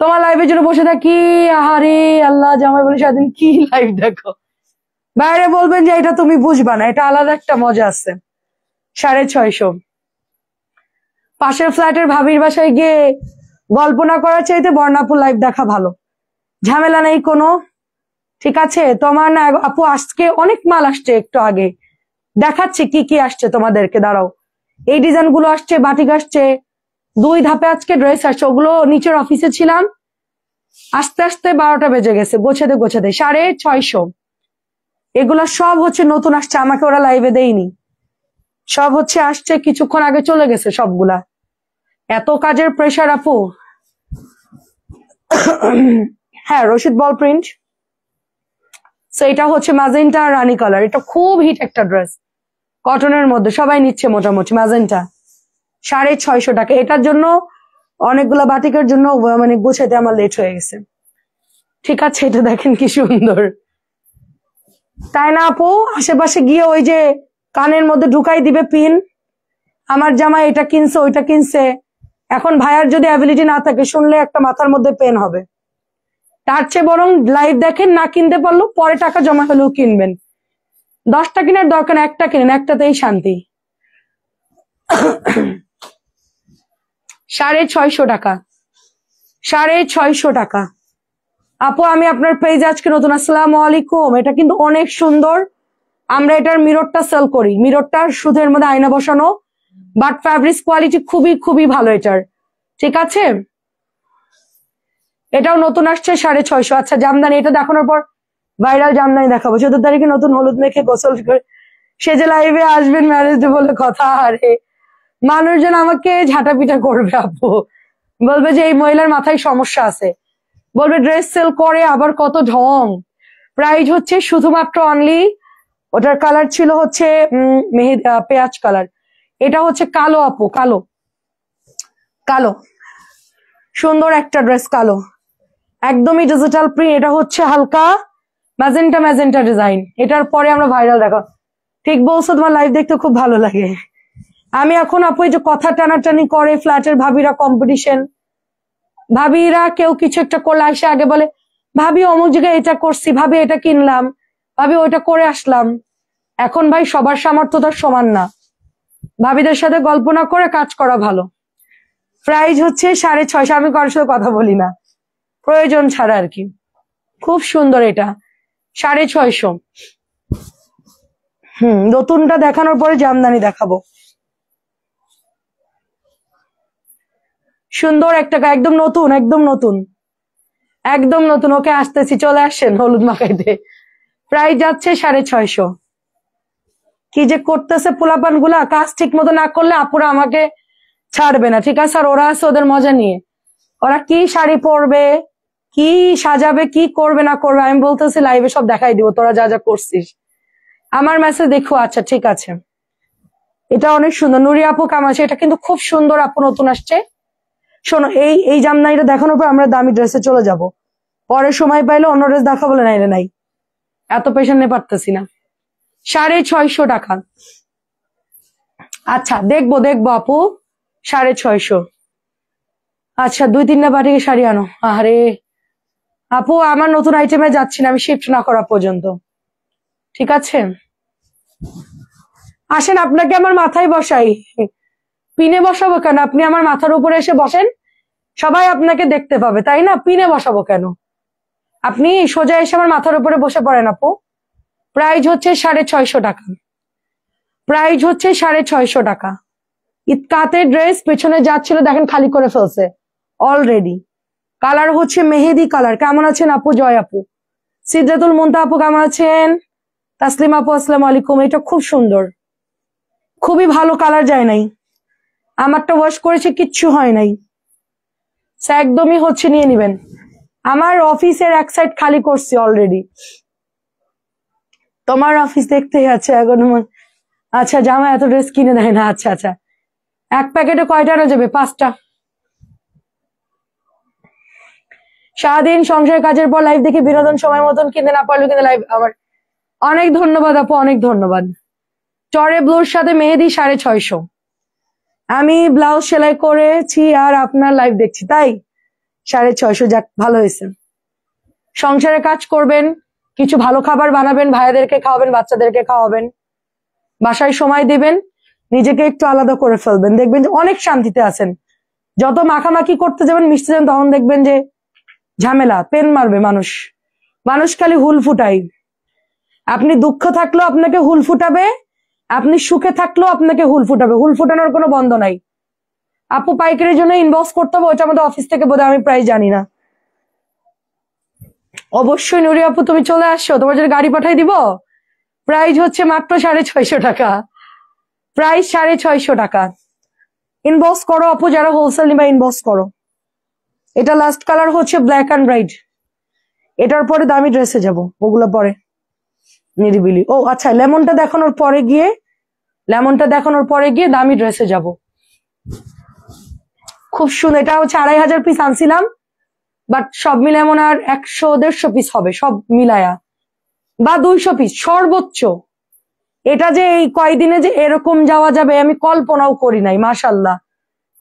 তোমার লাইভের জন্য বসে থাকি, আহারে আল্লাহ, জামাই বলে সারাদিন কি লাইভ দেখো। বাইরে বলবেন যে এটা তুমি বুঝবা না, এটা আলাদা একটা মজা আছে। 650। পাশের ফ্ল্যাটের ভাবির বাসায় গিয়ে গল্প না করার চাইতে বর্ণাপুর লাইভ দেখা ভালো, ঝামেলা নেই কোনো। ঠিক আছে, তোমার না আপু আজকে অনেক মাল আসছে, একটু আগে দেখাচ্ছে কি কি আসছে তোমাদেরকে, দাঁড়াও। এই ডিজাইন গুলো আসছে, বাটিক আসছে, 2 ধাপে আজকে ড্রেস আসছে, ওগুলো নিচের অফিসে ছিলাম, আস্তে আস্তে 12টা বেজে গেছে, গোছাতে গোছাতে 650। এগুলা সব হচ্ছে নতুন আসছে, আমাকে ওরা লাইভে দেয়নি, সব হচ্ছে আসছে কিছুক্ষণ আগে চলে গেছে সবগুলা, এত কাজের প্রেশার আপু। হ্যাঁ রশিদ বল প্রিন্ট। সো এটা হচ্ছে ম্যাজেন্টা রানী কালার, এটা খুব হিট একটা ড্রেস, কটনের মধ্যে সবাই নিচ্ছে মোটামুটি ম্যাজেন্টা 650 টাকা। এটার জন্য অনেকগুলা বাটিকের জন্য মানে গুছাইতে আমার লেট হয়ে গেছে। ঠিক আছে, এটা দেখেন কি সুন্দর, তাই না আপু? আশেপাশে গিয়ে ওই যে কানের মধ্যে ঢুকাই দিবে পিন, আমার জামা এটা কিনছে ওইটা কিনছে। এখন ভাইয়ার যদি অ্যাবিলিটি না থাকে, শুনলে একটা মাথার মধ্যে পেন হবে। তার চেয়ে বরং লাইভ দেখেন, না কিনতে পারলো পরে টাকা জমা হলেও কিনবেন। 10টা কেনার দরকার, একটা কিনেন, একটাতেই শান্তি। 650 টাকা, 650 টাকা। আপু আমি আপনার পেজ আজকে নতুন, আসসালামু আলাইকুম। এটা কিন্তু অনেক সুন্দর। আমরা এটার মিররটা সেল করি, মিররটা সুদের মধ্যে আয়না বসানো, বাট ফ্যাব্রিক্স কোয়ালিটি খুবই খুবই ভালো এটার। ঠিক আছে, এটাও নতুন আসছে 650। আচ্ছা জামদানি, এটা দেখানোর পর ভাইরাল জামদানি দেখাবো। 14 তারিখে নতুন হলুদ মেখে গোসল করে সে যে লাইভে আসবেন ম্যারেজ ডে বলে কথা। আরে মানুষজন আমাকে ঝাঁটাপিটা করবে আপু, বলবে যে এই মহিলার মাথায় সমস্যা আছে, বলবে ড্রেস সেল করে আবার কত ঢং। প্রাইস হচ্ছে শুধুমাত্র অনলি, ওটার কালার ছিল হচ্ছে পেঁয়াজ কালার, এটা হচ্ছে কালো আপু, কালো কালো সুন্দর একটা ড্রেস, কালো একদমই ডিজিটাল প্রিন্ট। এটা হচ্ছে হালকা ম্যাজেন্টা ম্যাজেন্টা ডিজাইন। এটার পরে আমরা ভাইরাল দেখো। ঠিক বলছো, তোমার লাইভ দেখতে খুব ভালো লাগে। আমি এখন আপু এই যে কথা টানাটানি করে ফ্ল্যাটের ভাবিরা, কম্পিটিশন ভাবিরা, কেউ কিছু একটা করলে আসে আগে বলে ভাবি অমুক জায়গায় এটা করছি, ভাবি এটা কিনলাম, ভাবি ওইটা করে আসলাম। এখন ভাই সবার সামর্থ্য তো সমান না, ভাবিদের সাথে গল্প না করে কাজ করা ভালো। প্রাইস হচ্ছে 650। আমি কারোর সাথে কথা বলি না প্রয়োজন ছাড়া আর কি। খুব সুন্দর এটা, 650। নতুনটা দেখানোর পরে জামদানি দেখাবো। সুন্দর একটা, একদম নতুন, একদম নতুন, একদম নতুন। ওকে আসতেছি, চলে আসেন হলুদ মাখাইতে। প্রাইস যাচ্ছে 650। কি যে করতেছে পোলাপান গুলা, কাজ ঠিক মতো না করলে আপুরা আমাকে ছাড়বে না। ঠিক আছে, আর ওরা আছে ওদের মজা নিয়ে, ওরা কি শাড়ি পরবে, কি সাজাবে, কি করবে না করবে, আমি বলতেছি লাইভে সব দেখাই দিব তোরা যা যা করছিস। আমার মেসেজ দেখো, আচ্ছা ঠিক আছে। এটা অনেক সুন্দর, নুরি আপু কামাচ্ছে, এটা কিন্তু খুব সুন্দর আপু, নতুন আসছে। শোনো, এই জামদানিটা দেখানোর পর আমরা দামি ড্রেসে চলে যাব। পরে সময় পাইলে অন্য ড্রেস দেখা বলে নাইলে নাই, এত পেশেন্ট নিয়ে পারতেছি না। 650 টাকা। আচ্ছা দেখবো দেখবো আপু, 650। আচ্ছা 2-3টা বাটিকে শাড়ি আনো। আরে আপু আমার নতুন আইটেমে যাচ্ছি না আমি, শিফট না করা পর্যন্ত। ঠিক আছে, আসেন আপনাকে আমার মাথায় বসাই। পিনে বসাবো কেন? আপনি আমার মাথার উপরে এসে বসেন, সবাই আপনাকে দেখতে পাবে, তাই না? পিনে বসাবো কেন? আপনি সোজা এসে আমার মাথার উপরে বসে পড়েন আপু। প্রাইস হচ্ছে 650 টাকা, প্রাইস হচ্ছে 650 টাকা। ইতকাতের ড্রেস পেছনে যাচ্ছিল দেখেন, খালি করে ফেলছে অলরেডি। কালার হচ্ছে মেহেদি কালার। কেমন আছেন আপু? জয় আপু, সিদ্রাতুল মুনতা আপু কেমন আছেন? তাসলিম আপু আসসালামু আলাইকুম। এটা খুব সুন্দর, খুবই ভালো কালার, যায় নাই। আমারটা ওয়াশ করেছে, কিচ্ছু হয় নাই, একদমই হচ্ছে, নিয়ে নিবেন। আমার অফিসের এক সাইড খালি করছি অলরেডি। তোমার অফিস দেখতেই আছে এখন। আচ্ছা জামা এত ড্রেস কিনে দেয় না। আচ্ছা আচ্ছা, এক প্যাকেটে কয়টা আনা যাবে? 5টা। সারাদিন সংসার কাজের পর লাইভ দেখে বিনোদন সময় মতন কিনতে না পারলো কিন্তু লাইভ আমার। অনেক ধন্যবাদ আপু, অনেক ধন্যবাদ। টরে ব্লুর সাথে মেহেদি 650। আমি ব্লাউজ সেলাই করেছি আর আপনার লাইভ দেখছি, তাই 650। যাক ভালো হয়েছে। সংসারে কাজ করবেন, কিছু ভালো খাবার বানাবেন, ভাইয়াদেরকে খাওয়াবেন, বাচ্চাদেরকে খাওয়াবেন, বাসায় সময় দিবেন, নিজেকে একটু আলাদা করে ফেলবেন, দেখবেন যে অনেক শান্তিতে আছেন। যত মাখামাখি করতে যাবেন, মিশতে যাবেন, তখন দেখবেন যে ঝামেলা, পেন মারবে মানুষ। মানুষ খালি হুল ফুটাই। আপনি দুঃখ থাকলেও আপনাকে হুল ফুটাবে, আপনি সুখে থাকলেও আপনাকে হুল ফুটাবে। হুল ফুটানোর কোনো বন্ধ নাই। আপু পাইকারির জন্য ইনবক্স করতে হবে, ওইটা আমাদের অফিস থেকে বোধহয়, আমি প্রাইস জানি না। অবশ্যই নুরি আপু তুমি চলে আসছো, তোমার জন্য গাড়ি পাঠাই দিব। প্রাইস হচ্ছে মাত্র 650 টাকা, প্রাইস 650 টাকা। ইনবক্স করো আপু, যারা হোলসেল নিবা ইনবক্স করো। এটা লাস্ট কালার হচ্ছে ব্ল্যাক অ্যান্ড ব্রাইট। এটার পরে দামি ড্রেসে যাব, ওগুলো পরে নিরিবিলি। ও আচ্ছা, লেমনটা দেখানোর পরে গিয়ে লেমনটা দেখানোর পরে গিয়ে দামি ড্রেসে যাব। খুব সুন্দর, এটা হচ্ছে 2500 পিস আনছিলাম, বাট সব মিলে এমন আর 100-150 পিস হবে সব মিলায়া, বা 200 পিস সর্বোচ্চ। এটা যে এই কয়দিনে যে এরকম যাওয়া যাবে আমি কল্পনাও করি নাই। মাশাল্লাহ,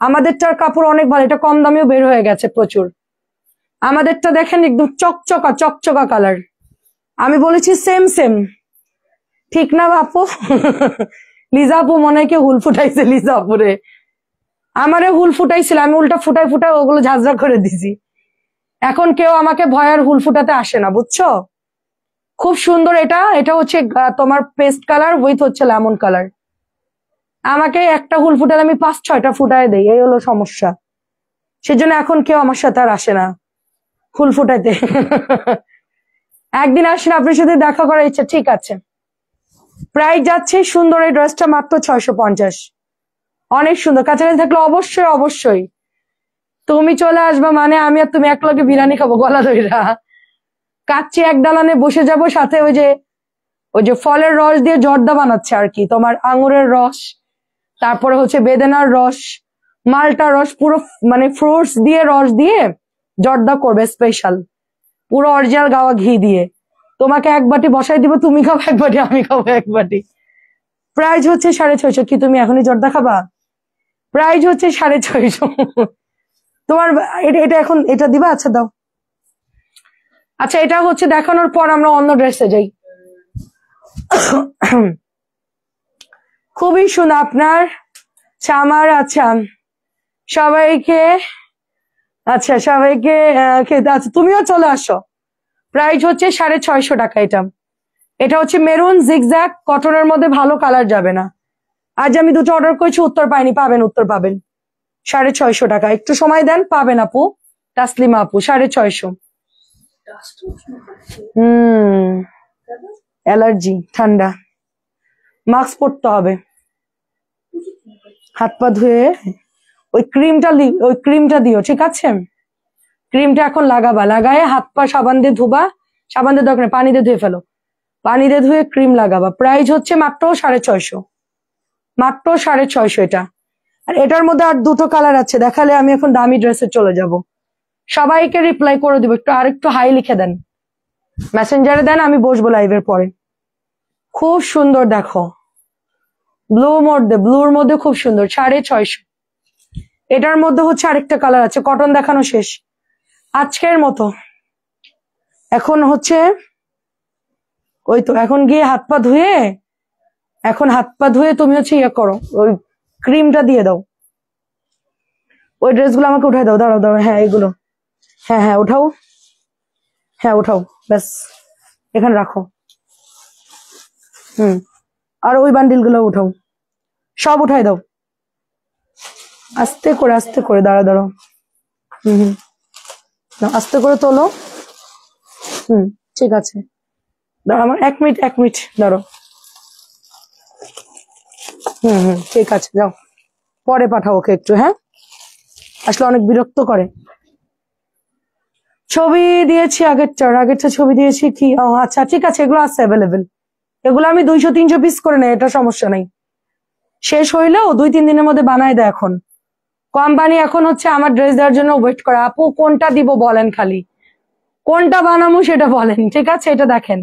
আমাদেরটার কাপড় অনেক ভালো, এটা কম দামেও বের হয়ে গেছে প্রচুর। আমাদেরটা দেখেন একদম চকচকা চকচকা কালার। আমি বলেছি সেম সেম, ঠিক না বাপু? লিজা আপু মনে হয় কেউ হুল ফুটাইছে লিজা আপুরে, আমারে হুল ফুটাইছিল, আমি উল্টা ফুটাই ফুটাই ওগুলো ঝাঁঝরা করে দিছি। এখন কেউ আমাকে ভয়ের হুল ফুটাতে আসে না, বুঝছো? খুব সুন্দর। এটা এটা হচ্ছে তোমার পেস্ট কালার উইথ হচ্ছে লেমন কালার। আমাকে একটা হুল ফুটালে আমি 5-6টা ফুটায় দেই, এই হলো সমস্যা। সেজন্য এখন কেউ আমার সাথে আর আসে না হুল ফুটাইতে। একদিন আসেন, আপনার সাথে দেখা করার ইচ্ছা। ঠিক আছে, প্রাইস যাচ্ছে সুন্দর, এই ড্রেসটা মাত্র 650। অনেক সুন্দর, কাছাকাছি থাকলে অবশ্যই অবশ্যই তুমি চলে আসবা, মানে আমি আর তুমি একলগে বিরিয়ানি খাবো গলা ধইরা। কাচ্চি এক দালানে বসে যাব, সাথে ওই যে ফলের রস দিয়ে জর্দা বানাচ্ছে আর কি, তোমার আঙুরের রস, তারপরে হচ্ছে বেদেনার রস, মালটা রস, পুরো মানে ফ্রুটস দিয়ে রস দিয়ে জর্দা করবে স্পেশাল, পুরো অরিজিনাল গাওয়া ঘি দিয়ে। তোমাকে এক বাটি বসাই দিব, তুমি খাবো এক বাটি, আমি খাবো এক বাটি। প্রাইস হচ্ছে 650। কি তুমি এখনই জর্দা খাবা? প্রাইস হচ্ছে 650। তোমার এটা এখন এটা দিবা? আচ্ছা দাও। আচ্ছা, এটা হচ্ছে দেখানোর পর আমরা অন্য ড্রেসে যাই। খুবই সুন্দর আপনার আমার। আচ্ছা সবাইকে, আচ্ছা সবাইকে খেতে, আচ্ছা তুমিও চলে আসো। প্রাইস হচ্ছে 650 টাকা। এটা এটা হচ্ছে মেরুন জিগজ্যাগ কটনের মধ্যে, ভালো কালার যাবে না। আজ আমি দুটো অর্ডার করেছি, উত্তর পাইনি, পাবেন, উত্তর পাবেন। 650 টাকা, একটু সময় দেন, পাবেন আপু। তাসলিমা আপু 650। অ্যালার্জি, ঠান্ডা, মাস্ক পরতে হবে। হাত পা ধুয়ে ওই ক্রিমটা দিও, ঠিক আছে? ক্রিমটা এখন লাগাবা, লাগায় হাত পা সাবান দিয়ে ধুবা, সাবান দিয়ে দরকার পানি দিয়ে ধুয়ে ফেলো, পানি দিয়ে ধুয়ে ক্রিম লাগাবা। প্রাইস হচ্ছে মাত্র 650, মাত্র 650 এটা। আর এটার মধ্যে আর দুটো কালার আছে, দেখালে আমি এখন দামি ড্রেসে চলে যাব। সবাইকে রিপ্লাই করে দিব, একটু আর একটু হাই লিখে দেন, মেসেঞ্জারে দেন, আমি বসবো লাইভের পরে। খুব সুন্দর, দেখো ব্লুর মধ্যে খুব সুন্দর, 650। এটার মধ্যে হচ্ছে আরেকটা কালার আছে, কটন দেখানো শেষ আজকের মতো। এখন হচ্ছে ওই তো, এখন গিয়ে হাত পা ধুয়ে, এখন হাত পা ধুয়ে তুমি হচ্ছে ইয়ে করো, ওই ক্রিমটা দিয়ে দাও। ওই ড্রেসগুলো আমাকে উঠাই দাও, দাঁড়াও দাঁড়াও, হ্যাঁ এগুলো, হ্যাঁ হ্যাঁ উঠাও, হ্যাঁ উঠাও, ব্যাস এখানে রাখো। আর ওই বান্ডিল গুলো উঠাও, সব উঠাই দাও, আস্তে করে আস্তে করে, দাঁড়া দাঁড়াও, আস্তে করে তোলো। ঠিক আছে, দাঁড়া আমার 1 মিনিট, 1 মিনিট দাঁড়ো। ঠিক আছে, যাও, পরে পাঠাও ওকে একটু, হ্যাঁ আসলে অনেক বিরক্ত করে। ছবি দিয়েছি আগেরটা ছবি দিয়েছি কি? আচ্ছা ঠিক আছে, এগুলো আছে অ্যাভেলেবেল, এগুলো আমি 200-300 পিস করে নেই, এটা সমস্যা নাই। শেষ হইলেও 2-3 দিনের মধ্যে বানায় দেয় এখন কোম্পানি। এখন হচ্ছে আমার ড্রেস দেওয়ার জন্য ওয়েট করে। আপু কোনটা দিব বলেন, খালি কোনটা বানাবো সেটা বলেন, ঠিক আছে? এটা দেখেন,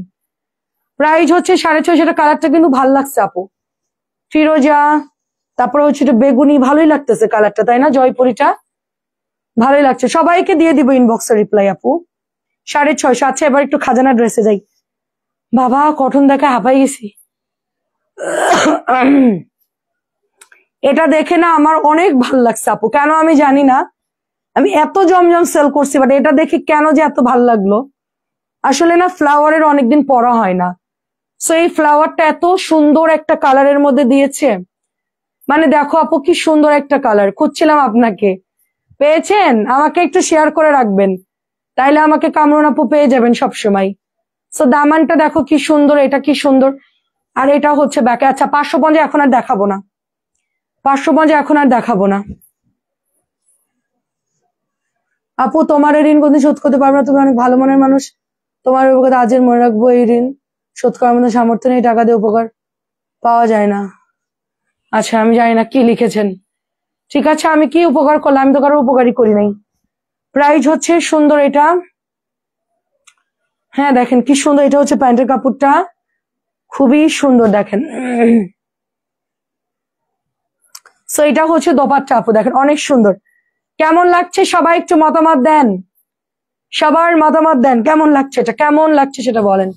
প্রাইস হচ্ছে 650। কালারটা কিন্তু ভালো লাগছে আপু, ফিরোজা, তারপরে হচ্ছে এটা বেগুনি, ভালোই লাগতেছে কালারটা, তাই না? জয়পুরিটা ভালোই লাগছে। সবাইকে দিয়ে দিব ইনবক্সে রিপ্লাই আপু। 650। আচ্ছা এবার একটু খাজানা ড্রেসে যাই। বাবা কটন দেখে হাঁপাই গেছি। এটা দেখে না আমার অনেক ভালো লাগছে আপু, কেন আমি জানি না, আমি এত জমজম সেল করছি, বাট এটা দেখে কেন যে এত ভালো লাগলো। আসলে না ফ্লাওয়ারের অনেকদিন পরা হয় না, সো এই ফ্লাওয়ারটা এত সুন্দর একটা কালারের মধ্যে দিয়েছে। মানে দেখো আপু কি সুন্দর একটা কালার, খুঁজছিলাম আপনাকে, পেয়েছেন? আমাকে একটু শেয়ার করে রাখবেন, তাইলে আমাকে কামরুন আপু পেয়ে যাবেন সবসময়। সো দামানটা দেখো কি সুন্দর, এটা কি সুন্দর। আর এটা হচ্ছে ব্যাকে। আচ্ছা 550 এখন আর দেখাবো না, 550 এখন আর দেখাবো না। আপু তোমার ঋণ কোনদিন শোধ করতে পারবে না, তুমি অনেক ভালো মনের মানুষ, তোমার উপকার আজের মনে রাখবো। এই ঋণ শোধ করার মতো সামর্থ্য নেই, টাকা দিয়ে উপকার পাওয়া যায় না। আচ্ছা আমি জানি না কি লিখেছেন, ঠিক আছে আমি কি উপকার করলাম, আমি তো কারো উপকারই করি নাই। প্রাইস হচ্ছে সুন্দর এটা, হ্যাঁ দেখেন কি সুন্দর, এটা হচ্ছে প্যান্টের কাপড়টা, খুবই সুন্দর দেখেন। সো এটা হচ্ছে দোপাট্টা আপু, দেখেন অনেক সুন্দর। কেমন লাগছে সবাই একটু মতামত দেন, সবার মতামত দেন, কেমন লাগছে এটা, কেমন লাগছে সেটা বলেন।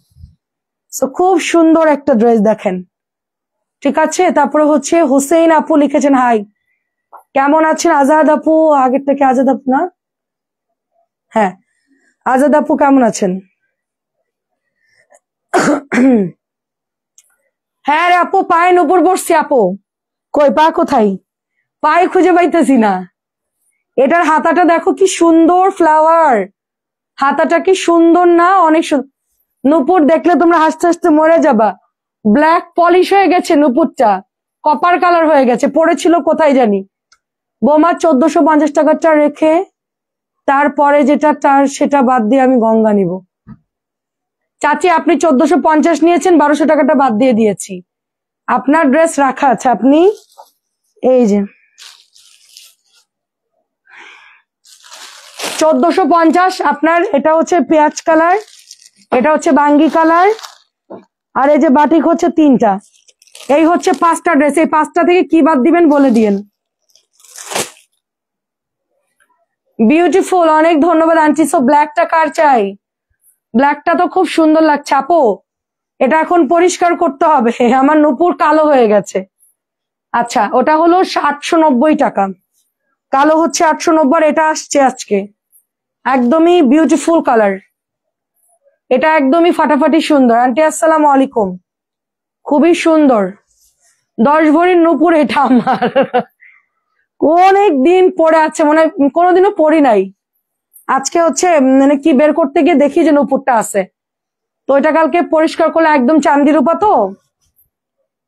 সো খুব সুন্দর একটা ড্রেস দেখেন, ঠিক আছে। তারপরে হচ্ছে হোসেন আপু লিখেছেন হাই, কেমন আছেন আজাদ আপু, আগের থেকে আজাদ আপু না, হ্যাঁ আজাদ আপু কেমন আছেন? হ্যাঁ রে আপু, পায়ের উপর বসছি আপু, কই পা কোথায়, পায়ে খুঁজে পাইতেছি না। এটার হাতাটা দেখো কি সুন্দর ফ্লাওয়ার, হাতাটা কি সুন্দর না, অনেক সুন্দর। নুপুর দেখলে তোমরা হাসতে হাসতে মরে যাবা, ব্ল্যাক পলিশ হয়ে গেছে নুপুরটা, কপার কালার হয়ে গেছে, পড়েছিল কোথায় জানি। বোমা 1450 টাকাটা রেখে তারপরে যেটা তার সেটা বাদ দিয়ে আমি গঙ্গা নিব। চাচি আপনি 1450 নিয়েছেন, 1200 টাকাটা বাদ দিয়ে দিয়েছি, আপনার ড্রেস রাখা আছে, আপনি এই যে 1450 আপনার, এটা হচ্ছে পেঁয়াজ কালার, এটা হচ্ছে বাঙ্গি কালার, আর এই যে বাটিক হচ্ছে 3টা, এই হচ্ছে 5টা ড্রেস। এই 5টা থেকে কি বাদ দিবেন বলে দিয়েন। বিউটিফুল, অনেক ধন্যবাদ আন্টি। সো ব্ল্যাকটা কার চাই? ব্ল্যাকটা তো খুব সুন্দর লাগছে আপু, এটা এখন পরিষ্কার করতে হবে, আমার নুপুর কালো হয়ে গেছে। আচ্ছা ওটা হলো 890 টাকা, কালো হচ্ছে 890, এটা আসছে আজকে একদমই বিউটিফুল কালার, এটা একদমই ফাটাফাটি সুন্দর। আন্টি আসসালামু আলাইকুম, খুবই সুন্দর 10 ভরির নুপুর এটা আমার, অনেক দিন পরে আছে, মানে কোনোদিনও পরি নাই, আজকে হচ্ছে মানে কি বের করতে গিয়ে দেখি যে নুপুরটা আছে, তো এটা কালকে পরিষ্কার করলে একদম চান্দি রূপা, তো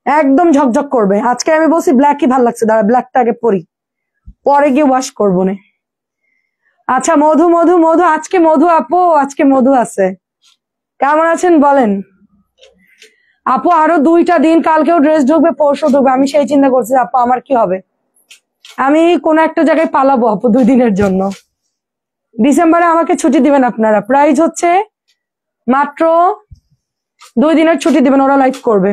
একদম ঝকঝক করবে। আজকে আমি বলছি ব্ল্যাকই ভাল লাগছে, দাঁড়া ব্ল্যাকটা আগে পরি, পরে গিয়ে ওয়াশ করবো না। আচ্ছা মধু মধু মধু, আজকে মধু আপু, আজকে মধু আছে, কেমন আছেন বলেন? আপু আরো 2টা দিন, কালকেও ড্রেস ঢুকবে, পরশু ঢুকবে, আমি সেই চিন্তা করছি আপু আমার কি হবে, আমি কোন একটা জায়গায় পালাবো আপু 2 দিনের জন্য। ডিসেম্বরে আমাকে ছুটি দিবেন আপনারা, প্রাইস হচ্ছে মাত্র 2 দিনের ছুটি দিবেন, ওরা লাইভ করবে।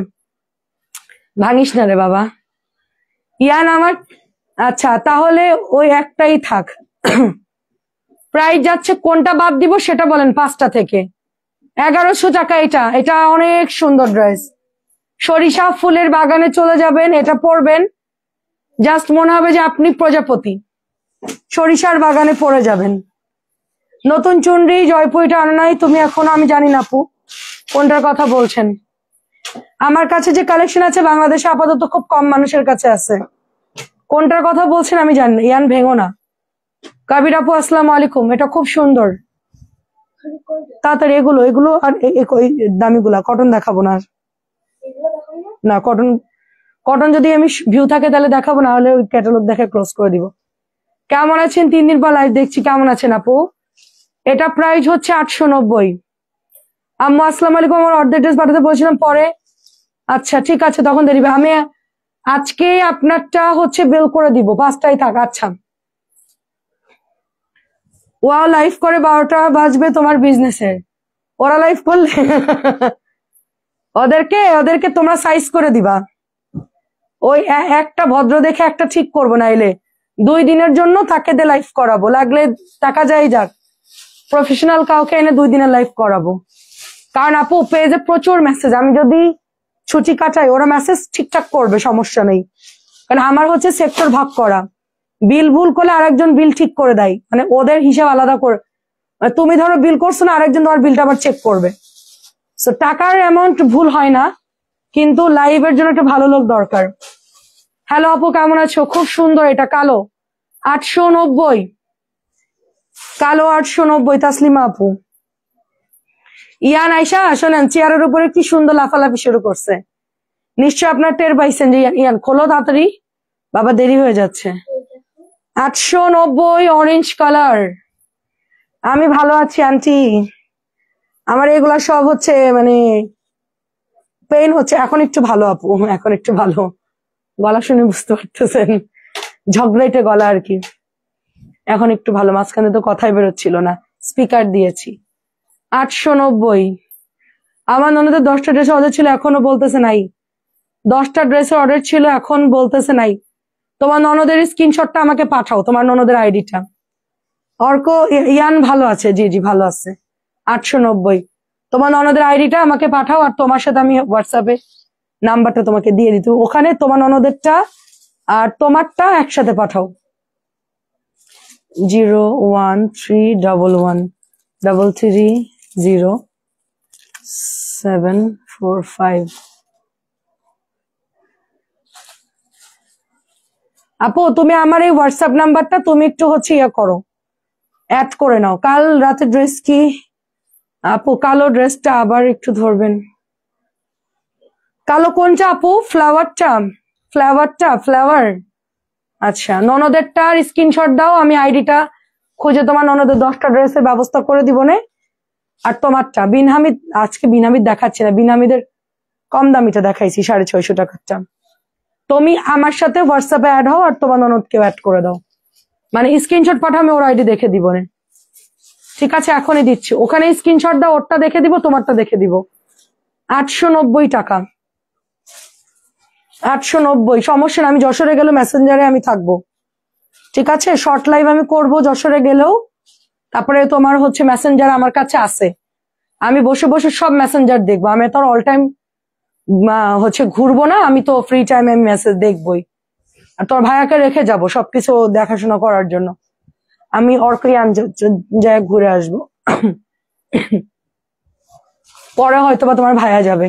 ভাঙিস না রে বাবা ইয়ান আমার। আচ্ছা তাহলে ওই একটাই থাক, প্রাইস যাচ্ছে, কোনটা বাদ দিব সেটা বলেন। 5টা থেকে 1100 টাকা, এটা এটা অনেক সুন্দর ড্রেস, সরিষা ফুলের বাগানে চলে যাবেন, এটা পরবেন, জাস্ট মনে হবে যে আপনি প্রজাপতি, সরিষার বাগানে পড়ে যাবেন। নতুন চুনরি জয়পুরিটা আনো নাই তুমি এখনো, আমি জানি না আপু কোনটার কথা বলছেন। আমার কাছে যে কালেকশন আছে বাংলাদেশে আপাতত খুব কম মানুষের কাছে আছে, কোনটার কথা বলছেন আমি জানি না। ইয়ান ভেঙো না। কাবির আপু আসসালামু আলাইকুম, এটা খুব সুন্দর, তাড়াতাড়ি এগুলো এগুলো আর দামিগুলা, কটন দেখাবো না আর, না কটন, কটন যদি আমি ভিউ থাকে তাহলে দেখাবো, না হলে ওই ক্যাটালগ দেখে ক্লোজ করে দিব। কেমন আছেন? 3 দিন পর লাইভ দেখছি, কেমন আছেন আপু? এটা প্রাইস হচ্ছে 890। আম্মু আসসালামু আলাইকুম, আমার অর্ধেক ড্রেস পাঠাতে বলছিলাম পরে, আচ্ছা ঠিক আছে তখন দেরিবে, আমি আজকে আপনারটা হচ্ছে বেল করে দিব, 5টাই থাক। আচ্ছা ওয়াও লাইভ করে 12টা বাজবে তোমার বিজনেসের, ওরা লাইভ করলে ওদেরকে ওদেরকে তোমরা সাইজ করে দিবা, ওই একটা ভদ্র দেখে একটা ঠিক করবো, নাইলে 2 দিনের জন্য তাকে দিয়ে লাইভ করাবো, লাগলে টাকা যাই যাক, প্রফেশনাল কাউকে এনে 2 দিনের লাইভ করাবো। কারণ আপু পেজে প্রচুর মেসেজ, আমি যদি ছুটি কাটাই ওরা মেসেজ ঠিকঠাক করবে, সমস্যা নেই, কারণ আমার হচ্ছে সেক্টর ভাগ করা, বিল ভুল করলে আরেকজন বিল ঠিক করে দেয়, মানে ওদের হিসাব আলাদা করে, তুমি ধরো বিল করছো না, আরেকজন তোমার বিলটা আবার চেক করবে, সো টাকার অ্যামাউন্ট ভুল হয় না, কিন্তু লাইভের জন্য একটা ভালো লোক দরকার। হ্যালো আপু কেমন আছো? খুব সুন্দর, এটা কালো 890, কালো 890 তাসলিমা আপু। ইয়ান আয়সা শোনেন, চেয়ারের উপরে কি সুন্দর লাফালাফি শুরু করছে, নিশ্চয় আপনার টের পাইছেন যে ইয়ান খোলো তাড়াতাড়ি, বাবা দেরি হয়ে যাচ্ছে। 890 অরেঞ্জ কালার, আমি ভালো আছি আন্টি, আমার এগুলা সব হচ্ছে মানে পেইন হচ্ছে, এখন একটু ভালো আপু, এখন একটু ভালো, গলা শুনে বুঝতে পারতেছেন ঝগড়াইটে গলা আর কি। এখন একটু ভালো, মাঝখানে তো কথাই বেরোচ্ছিল না, স্পিকার দিয়েছি। 890। আমার ননদের 10টা ড্রেস অর্ডার ছিল, এখনো বলতেছে নাই। 10টা ড্রেসের অর্ডার ছিল, এখন বলতেছে নাই। তোমার ননদের স্ক্রিনশটটা আমাকে পাঠাও, তোমার ননদের আইডিটা। অর্ক ইয়ান ভালো আছে, জি জি ভালো আছে। 890। তোমার ননদের আইডিটা আমাকে পাঠাও, আর তোমার সাথে আমি হোয়াটসঅ্যাপে নাম্বারটা তোমাকে দিয়ে দিত, ওখানে তোমার ননদেরটা আর তোমারটা একসাথে পাঠাও। 013330745। আপু তুমি আমার এই হোয়াটসঅ্যাপ নাম্বারটা তুমি একটু ইয়ে করো, অ্যাড করে নাও। কাল রাতে ড্রেস কি আপু? কালো ড্রেসটা আবার একটু ধরবেন। কালো কোনটা আপু? ফ্লাওয়ার। আচ্ছা, ননদেরটার স্ক্রিনশট দাও, আমি আইডিটা খুঁজে তোমার ননদের 10টা ড্রেসের ব্যবস্থা করে দিব না। আর তোমারটা বিনহামিদ, আজকে বিনহামিদ দেখাচ্ছে না, বিনহামিদের কম দামিটা দেখাইছি 650 টাকারটা। তুমি আমার সাথে হোয়াটসঅ্যাপে অ্যাড হও, আর তোমার ননদকে অ্যাড করে দাও, মানে স্ক্রিনশট পাঠাও, আমি ওর আইডি দেখে দিব না। ঠিক আছে, এখনই দিচ্ছি। ওখানে স্ক্রিনশট দাও, ওরটা দেখে দিব, তোমারটা দেখে দিব। 890 টাকা। 890, সমস্যা না। আমি যশোরে গেলেও মেসেঞ্জারে আমি থাকবো, ঠিক আছে? শর্ট লাইভ আমি করব যশোরে গেলেও। তারপরে তোমার মেসেঞ্জার আমার কাছে আছে, আমি বসে বসে সব মেসেঞ্জার দেখবো। আমি তো অল টাইম ঘুরবো না, আমি তো ফ্রি টাইমে আমি মেসেজ দেখবই। আর তোর ভাইয়াকে রেখে যাব সবকিছু দেখাশোনা করার জন্য। আমি অর্ক্রিয়ান জায়গায় ঘুরে আসবো, পরে হয়তো বা তোমার ভাইয়া যাবে।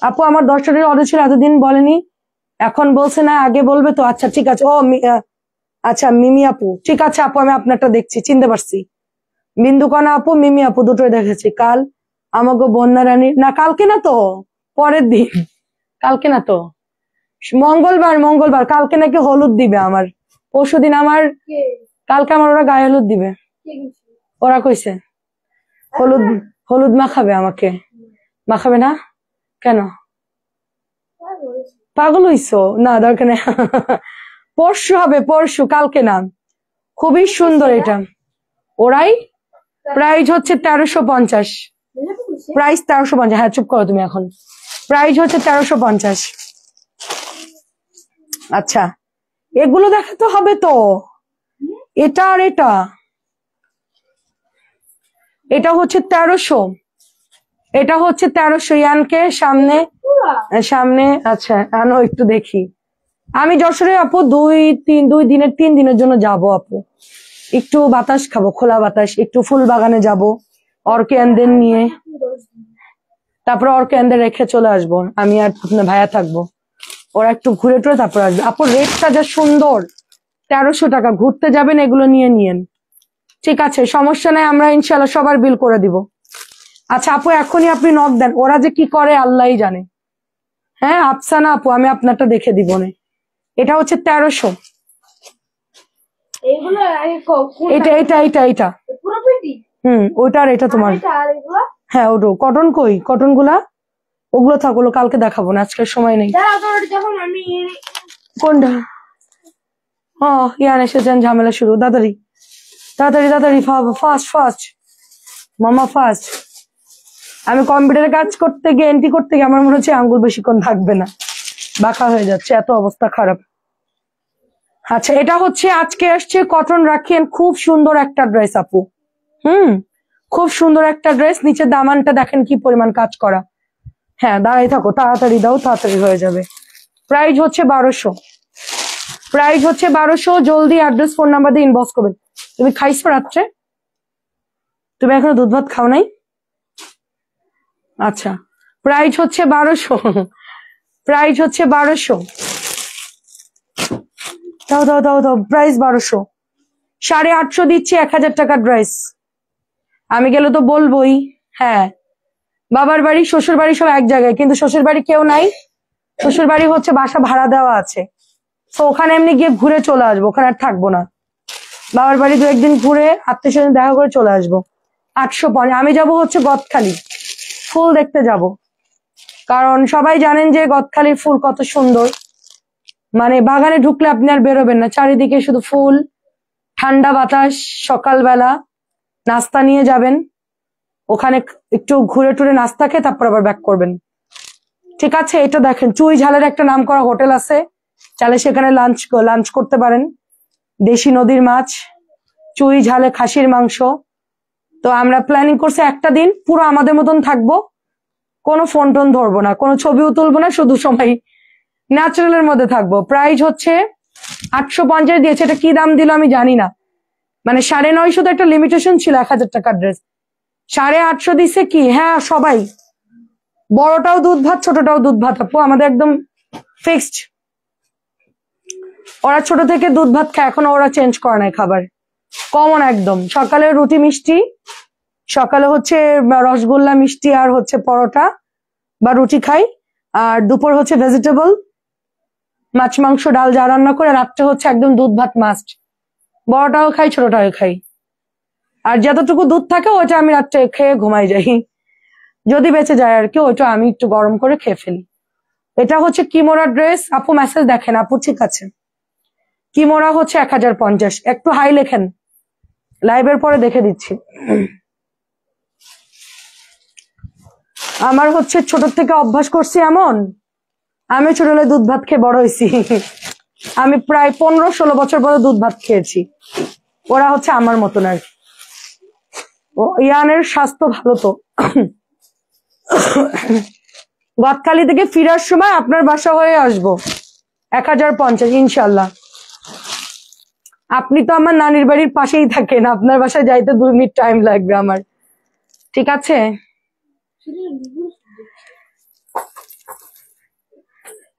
আপু আমার 10টা অর্ডার ছিল, এতদিন বলেনি, এখন বলছে না, আগে বলবে তো। আচ্ছা ঠিক আছে। আচ্ছা মিমি আপু, ঠিক আছে আপু, আমি আপনারটা দেখছি, চিনতে পারছি। বিন্দুকণা আপু, মিমি আপু দুটোই দেখেছি। কাল আমাকে বন্যা রানী, না কালকে না তো, পরের দিন। কালকে না তো, মঙ্গলবার। কালকে নাকি হলুদ দিবে আমার, পরশুদিন আমার, কালকে আমার ওরা গায়ে হলুদ দিবে। ওরা কইছে হলুদ মাখাবে আমাকে। মাখাবে না কেন? পাগল হইছো? না দরকার নেই, পরশু হবে, পরশু, কালকে না। খুবই সুন্দর এটা। ওরাই প্রাইস 1350। প্রাইস 1350। হ্যাঁ চুপ করো তুমি এখন। প্রাইস 1350। আচ্ছা, এগুলো দেখাতে হবে তো। এটা আর এটা 1300। এটা 1300 ইয়ানকে সামনে। আচ্ছা আনো একটু দেখি। আমি যশোরে আপু 3 দিনের জন্য যাব আপু। একটু বাতাস খাবো, খোলা বাতাস, একটু ফুল বাগানে যাব অর্কেনদের নিয়ে। তারপর অর্কেনদের রেখে চলে আসবো, আমি আর আপনার ভাইয়া থাকবো। ওরা একটু ঘুরে টুরে তারপর আসবে। আপু রেটটা যা সুন্দর, 1300 টাকা। ঘুরতে যাবেন, এগুলো নিয়েন। ঠিক আছে, সমস্যা নাই, আমরা ইনশাল্লাহ সবার বিল করে দিব। আচ্ছা আপু এখনই আপনি নক দেন, ওরা যে কি করে আল্লাহই জানে। হ্যাঁ আফসানা আপু, আমি আপনারটা দেখে দিব না। এটা 1300। এটা ওইটা আর এটা তোমার। হ্যাঁ ওটা কটন। কই কটন গুলা? ওগুলো থাক, ওগুলো কালকে দেখাবো না, আজকের সময় নেই। কোনটা? ইয়ান এসেছেন, ঝামেলা শুরু। তাড়াতাড়ি ফাস্ট মামা ফাস্ট। আমি কম্পিউটারে কাজ করতে গিয়ে, এন্ট্রি করতে গিয়ে আমার মনে হচ্ছে আঙ্গুল বেশিক্ষণ থাকবে না, বাঁকা হয়ে যাচ্ছে, এত অবস্থা খারাপ। আচ্ছা এটা আজকে আসছে কটন রাখিয়েন, খুব সুন্দর একটা ড্রেস আপু। খুব সুন্দর একটা ড্রেস। নিচে দামানটা দেখেন কি পরিমাণ কাজ করা। হ্যাঁ দাঁড়াই থাকো, তাড়াতাড়ি দাও, তাড়াতাড়ি হয়ে যাবে। প্রাইস 1200। প্রাইস 1200। জলদি অ্যাড্রেস ফোন নাম্বার দিয়ে ইনবক্স করবেন। তুমি খাইছো রাত্রে? তুমি এখনো দুধ ভাত খাও নাই? আচ্ছা, প্রাইস 1200। প্রাইস 1200। দাও প্রাইস 1200। 850 দিচ্ছি, 1000 টাকার ড্রেস। আমি গেলে তো বলবোই। হ্যাঁ, বাবার বাড়ি শ্বশুর বাড়ি সব এক জায়গায়, কিন্তু শ্বশুর বাড়ি কেউ নাই। শ্বশুর বাড়ি বাসা ভাড়া দেওয়া আছে, তো ওখানে এমনি গিয়ে ঘুরে চলে আসবো, ওখানে আর থাকবো না। বাবার বাড়ি 2 একদিন ঘুরে আত্মীয় স্বজন দেখা করে চলে আসবো। 850। আমি যাবো গদখালি, ফুল দেখতে যাব, কারণ সবাই জানেন যে গদখালির ফুল কত সুন্দর। মানে বাগানে ঢুকলে আপনি আর বেরোবেন না, চারিদিকে শুধু ফুল, ঠান্ডা বাতাস। সকালবেলা নাস্তা নিয়ে যাবেন, ওখানে একটু ঘুরে টুরে নাস্তা খেয়ে তারপর আবার ব্যাক করবেন। ঠিক আছে, এটা দেখেন চুই ঝালের একটা নাম করা হোটেল আছে, চাইলে সেখানে লাঞ্চ করতে পারেন। দেশি নদীর মাছ, চুই ঝালে খাসির মাংস। তো আমরা প্ল্যানিং করছি একটা দিন পুরো আমাদের মতন থাকবো, কোনো ফোন টোন ধরবো না, কোনো ছবিও তুলবো না, শুধু সময় ন্যাচারালের মধ্যে থাকবো। প্রাইস হচ্ছে 850 দিয়েছে, এটা কি দাম দিল আমি জানি না, মানে 950 তো একটা লিমিটেশন ছিল 1000 টাকার ড্রেস, 850 দিছে কি। হ্যাঁ সবাই, বড়টাও দুধ ভাত ছোটটাও দুধ ভাত আপু, আমাদের একদম ফিক্সড। ওরা ছোট থেকে দুধ ভাত খায়, এখনো ওরা চেঞ্জ করে নাই খাবার, কমন একদম। সকালে রুটি মিষ্টি, সকালে হচ্ছে রসগোল্লা মিষ্টি আর হচ্ছে পরোটা বা রুটি খাই, আর দুপুর হচ্ছে ভেজিটেবল, মাছ মাংস ডাল যা রান্না করে, রাত্রে হচ্ছে একদম দুধ ভাত মাস্ট। বড়টাও খাই ছোটটাও খাই, আর যতটুকু দুধ থাকে ওইটা আমি রাত্রে খেয়ে ঘুমাই যাই, যদি বেঁচে যায় আর কি, ওইটা আমি একটু গরম করে খেয়ে ফেলি। এটা হচ্ছে কিমোরা ড্রেস, আপু মেসেজ দেখেন আপু, ঠিক আছে। কিমোরা হচ্ছে 1050, একটু হাই লেখেন, লাইভের পরে দেখে দিচ্ছি। আমার হচ্ছে ছোট থেকে অভ্যাস করছি এমন, আমি ছোটবেলায় দুধ ভাত খেয়ে বড় হয়েছি, আমি প্রায় 15-16 বছর পরে দুধ ভাত খেয়েছি, ওরা হচ্ছে আমার মতন আর কি। ও ইয়ানের স্বাস্থ্য ভালো তো। গদখালি থেকে ফিরার সময় আপনার বাসা হয়ে আসবো 1050 ইনশাল্লাহ। আপনি তো আমার নানির বাড়ির পাশেই থাকেন, আপনার বাসায় যাইতে 2 মিনিট টাইম লাগবে আমার, ঠিক আছে।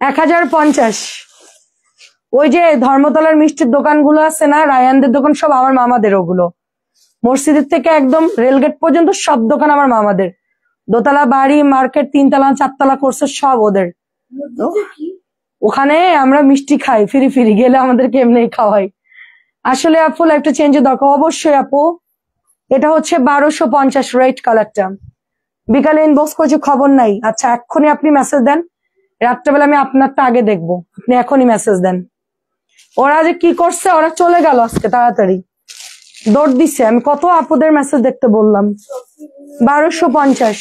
1050। ওই যে ধর্মতলার মিষ্টির দোকানগুলো আছে না, রায়ানদের দোকান, সব আমার মামাদের। ওগুলো মসজিদের থেকে একদম রেলগেট পর্যন্ত সব দোকান আমার মামাদের, দোতলা বাড়ি, মার্কেট, 3তলা 4তলা করছে সব ওদের। ওখানে আমরা মিষ্টি খাই, ফিরি ফিরি গেলে আমাদেরকে এমনি খাওয়াই। আসলে আপু একটা চেঞ্জের দরকার অবশ্যই আপু। এটা হচ্ছে 1250 রেড কালারটা, বিকালে ইনবক্স করেছি খবর নাই। আচ্ছা এক্ষুনি আপনি মেসেজ দেন, রাত্রেবেলা আমি আপনারটা আগে দেখবো, আপনি এখনই মেসেজ দেন। ওরা যে কি করছে, ওরা চলে গেল আজকে তাড়াতাড়ি, দৌড় দিচ্ছে। আমি কত আপুদের মেসেজ দেখতে বললাম। 1250।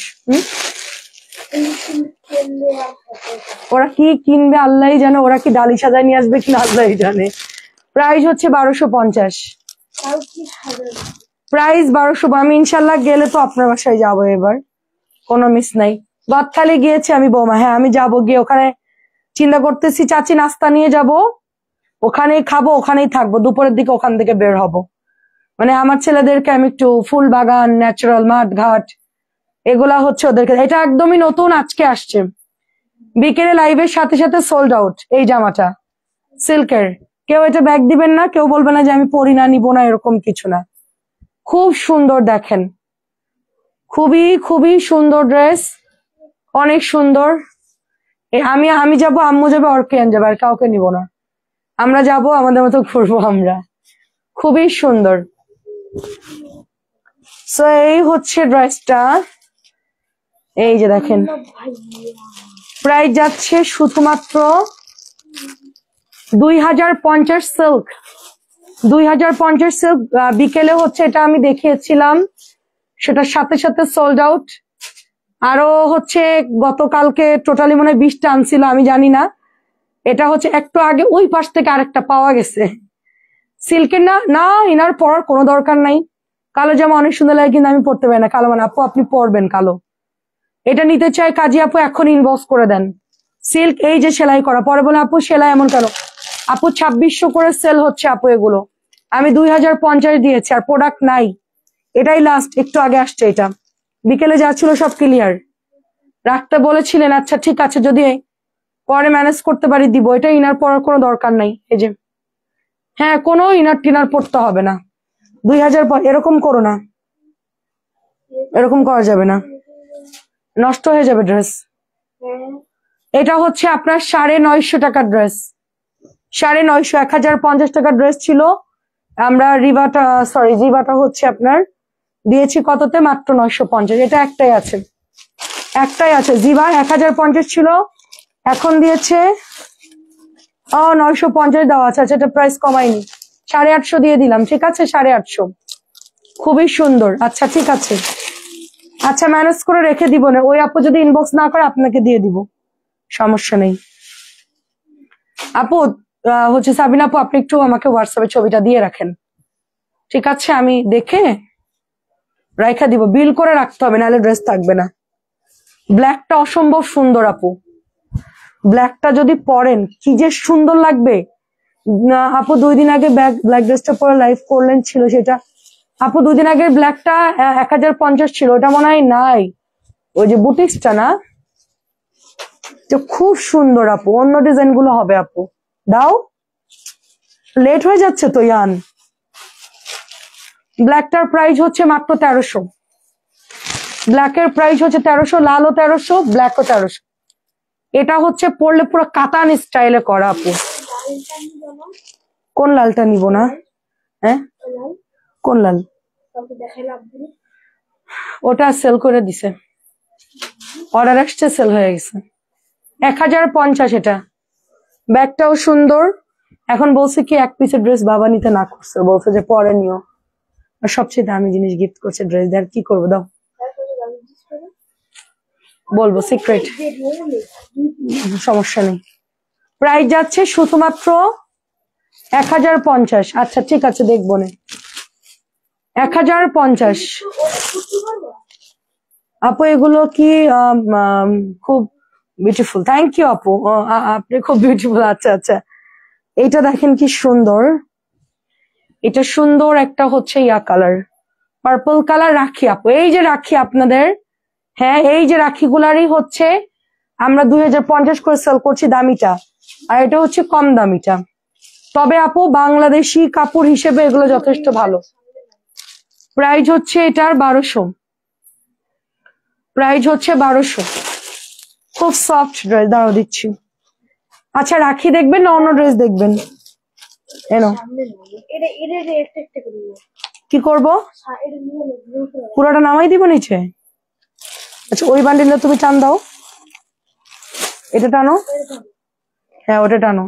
ওরা কি কিনবে আল্লাহ জানে, ওরা কি ডালি সাজায় নিয়ে আসবে কিনা আল্লাহ জানে। প্রাইস হচ্ছে 1250, প্রাইস 1200। আমি ইনশাল্লাহ গেলে তো আপনার বাসায় যাবো এবার, কোনো মিস নাই। গদখালি গিয়েছে আমি বৌমা, হ্যাঁ আমি যাবো, গিয়ে ওখানে চিন্তা করতেছি চাচি নাস্তা নিয়ে যাব, ওখানেই খাবো, ওখানেই থাকবো, দুপুরের দিকে ওখান থেকে বের হব। মানে আমার ছেলেদেরকে আমি একটু ফুল বাগান, ন্যাচারাল মাঠ ঘাট, এগুলা হচ্ছে ওদেরকে। এটা একদমই নতুন, আজকে আসছে, বিকেলে লাইভের সাথে সাথে সোল্ড আউট। এই জামাটা সিল্কের, কেউ এটা ব্যাগ দিবেন না, কেউ বলবে না যে আমি পরি না, নিবো না, এরকম কিছু না। খুব সুন্দর দেখেন, খুবই খুবই সুন্দর ড্রেস, অনেক সুন্দর। আমি যাবো, আম্মু যাবে, অর্কেয়ান যাবে, আর কাউকে নিব না, আমরা যাব আমাদের মতো ঘুরবো আমরা। খুবই সুন্দর। সো এই হচ্ছে ড্রেসটা, এই যে দেখেন প্রাইস যাচ্ছে শুধুমাত্র 2050 সিল্ক, 2050 সিল্ক। বিকেলে হচ্ছে এটা আমি দেখিয়েছিলাম, সেটার সাথে সাথে সোল্ড আউট। আরো হচ্ছে গতকালকে টোটালি মনে হয় 20টা আনছিল, আমি জানি না। এটা হচ্ছে একটু আগে ওই পাশ থেকে আরেকটা পাওয়া গেছে সিল্কের। না না ইনার পরার কোনো দরকার নাই, কালো জামা অনেক সুন্দর লাগে, কিন্তু আমি পরতে পারি না কালো। মানে আপু আপনি পরবেন কালো, এটা নিতে চাই কাজী আপু, এখন ইনবক্স করে দেন। সিল্ক, এই যে সেলাই করা, পরে বলে আপু সেলাই এমন কেন, আপু 2600 করে সেল হচ্ছে আপু এগুলো, আমি 2050 দিয়েছি, আর প্রোডাক্ট নাই, এটাই লাস্ট, একটু আগে আসছে এটা। বিকেলে যা ছিল সব ক্লিয়ার, রাখতে বলেছিলেন, আচ্ছা ঠিক আছে যদি পরে ম্যানেজ করতে পারি দিব। এটা ইনার পরার কোনো দরকার নাই, এই যে হ্যাঁ কোনো ইনার টিনার পড়তে হবে না। 2000 এরকম করো না, এরকম করা যাবে না, নষ্ট হয়ে যাবে ড্রেস। এটা হচ্ছে আপনার 950 টাকার ড্রেস, 950, 1050 টাকার ড্রেস ছিল। আমরা জিবাটা হচ্ছে আপনার দিয়েছি কততে, মাত্র 950। এটা একটাই আছে, একটাই আছে জিবা, 1050 ছিল, এখন দিয়েছে 950 দেওয়া আছে। আচ্ছা, এটা প্রাইস কমাইনি, 850 দিয়ে দিলাম। ঠিক আছে, 850, খুবই সুন্দর। আচ্ছা ঠিক আছে, আচ্ছা ম্যানেজ করে রেখে দিব না, ওই আপু যদি ইনবক্স না করে আপনাকে দিয়ে দিব, সমস্যা নেই। আপু হচ্ছে সাবিনা আপু, আপনি একটু আমাকে হোয়াটসঅ্যাপে ছবিটা দিয়ে রাখেন, ঠিক আছে? আমি দেখে রাইখা দিব, বিল করে রাখতে হবে, নাহলে ড্রেস থাকবে না। ব্ল্যাকটা অসম্ভব সুন্দর আপু, ব্ল্যাকটা যদি পরেন কি যে সুন্দর লাগবে। আপু 2 দিন আগে ব্ল্যাক ড্রেসটা পরে লাইভ করলেন, ছিল সেটা। আপু 2 দিন আগের ব্ল্যাকটা 1050 ছিল, ওটা মনে হয় নাই, ওই যে বুটিক্সটা না, খুব সুন্দর আপু। অন্য ডিজাইন গুলো হবে আপু, দাও, লেট হয়ে যাচ্ছে তো। ইয়ান ব্ল্যাকটার প্রাইস হচ্ছে মাত্র 1300, ব্ল্যাকের প্রাইস হচ্ছে 1300, লালও 1300, ব্ল্যাকও 1300। এটা হচ্ছে পরলে পুরো কাতান স্টাইলে করা আপু। কোন লালটা নিব না? হ্যাঁ, কোন লাল? ওটা সেল করে দিছে, অর্ডার আসছে, সেল হয়ে গেছে। 1050 এটা। ব্যাগটাও সুন্দর। এখন বলছে কি, এক পিসের ড্রেস বাবা নিতে না করছে, বলছে যে পরে নিও। আর সবচেয়ে দামি জিনিস গিফট করছে, ড্রেস দেওয়ার কি করবো, দাও। বলবো সিক্রেট, সমস্যা নেই। প্রাইস যাচ্ছে শুধুমাত্র 1050। আচ্ছা ঠিক আছে, দেখবো না। 1050 আপু, এগুলো কি খুব বিউটিফুল। থ্যাংক ইউ আপু, আপনি খুব বিউটিফুল। আচ্ছা আচ্ছা, এইটা দেখেন কি সুন্দর, এটা সুন্দর একটা হচ্ছে ইয়া কালার, পার্পল কালার রাখি আপু। এই যে রাখি আপনাদের, হ্যাঁ এই যে রাখিগুলারই হচ্ছে আমরা 2050 করে সেল করছি দামিটা, আর এটা হচ্ছে কম দামিটা। তবে আপু বাংলাদেশি কাপড় হিসেবে এগুলো যথেষ্ট ভালো। প্রাইস হচ্ছে এটার 1200, প্রাইস হচ্ছে 1200। খুব সফট ড্রেস, দাঁড়াও দিচ্ছি। আচ্ছা রাখি দেখবেন না অন্য ড্রেস দেখবেন? এনো, কি করব, পুরোটা নামাই দিব নিচে? আচ্ছা, ওই বান্ডিলটা তুমি টান দাও, এটা টানো, হ্যাঁ ওটা টানো।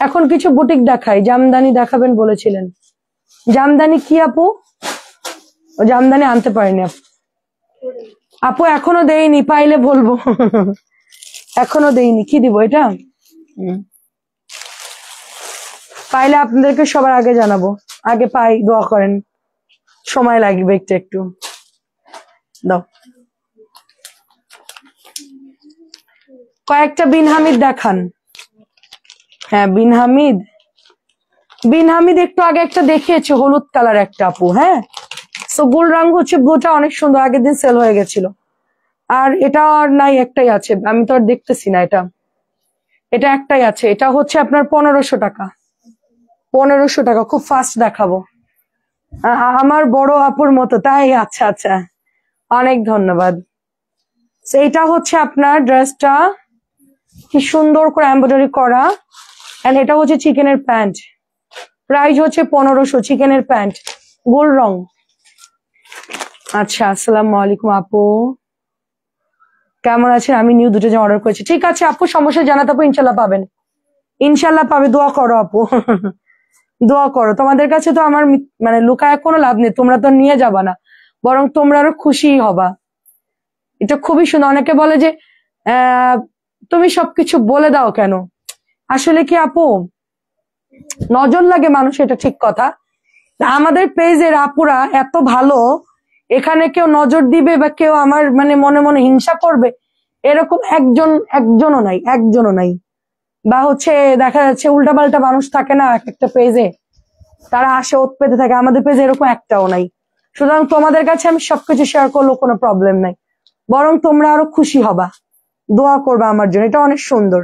এখন কিছু বুটিক দেখাই। জামদানি দেখাবেন বলেছিলেন, জামদানি কি আপু? ও জামদানি আনতে পারিনি আপু, এখনো দেইনি, পাইলে বলবো। এখনো দেইনি, কি দিব এটা? পাইলে আপনাদেরকে সবার আগে জানাবো, আগে পাই, দোয়া করেন, সময় লাগবে একটু একটু। দাও কয়েকটা বিন হামিদ দেখান। হ্যাঁ বিন হামিদ, বিন হামিদ একটু আগে একটা দেখিয়েছে, হলুদ কালার একটা আপু। হ্যাঁ, সো গোল রং হচ্ছে, ব্লুটা অনেক সুন্দর, আগের দিন সেল হয়ে গেছিল। আর এটা আর নাই, একটাই আছে, আমি তো আর দেখতেছি না। এটা এটা একটাই আছে, এটা হচ্ছে আপনার 1500 টাকা। 1500 টাকা, খুব ফাস্ট দেখাবো। আমার বড় আপুর মতো, তাই? আচ্ছা আচ্ছা, অনেক ধন্যবাদ। এইটা হচ্ছে আপনার ড্রেসটা কি সুন্দর করে এমব্রয়ডারি করা, এন্ড এটা হচ্ছে চিকেনের প্যান্ট। প্রাইস হচ্ছে 1500, চিকেনের প্যান্ট, গোল রং। আচ্ছা, আসসালামু আলাইকুম আপু, কেমন আছেন? আমি নিউ দুটো অর্ডার করেছি। ঠিক আছে আপু, সমস্যা জানাতে আপু, ইনশাল্লাহ পাবেন, ইনশাল্লাহ পাবে। দোয়া করো আপু, দোয়া করো। তোমাদের কাছে তো আমার মানে লুকায় কোনো লাভ নেই, তোমরা তো নিয়ে যাবা না, বরং তোমরা আরো খুশি হবা। এটা খুবই সুন্দর। অনেকে বলে যে তুমি সবকিছু বলে দাও কেন? আসলে কি আপু, নজর লাগে মানুষ, এটা ঠিক কথা। আমাদের পেজের আপুরা এত ভালো, এখানে কেউ নজর দিবে বা কেউ আমার মানে মনে মনে হিংসা করবে এরকম একজনও নাই, একজনও নাই। বা হচ্ছে দেখা যাচ্ছে উল্টাপাল্টা মানুষ থাকে না এক একটা পেজে, তারা আসে ওত পেতে থাকে, আমাদের পেজে এরকম একটাও নাই। সুতরাং তোমাদের কাছে আমি সবকিছু শেয়ার করলেও কোনো প্রবলেম নাই, বরং তোমরা আরো খুশি হবা, দোয়া করবা আমার জন্য। এটা অনেক সুন্দর,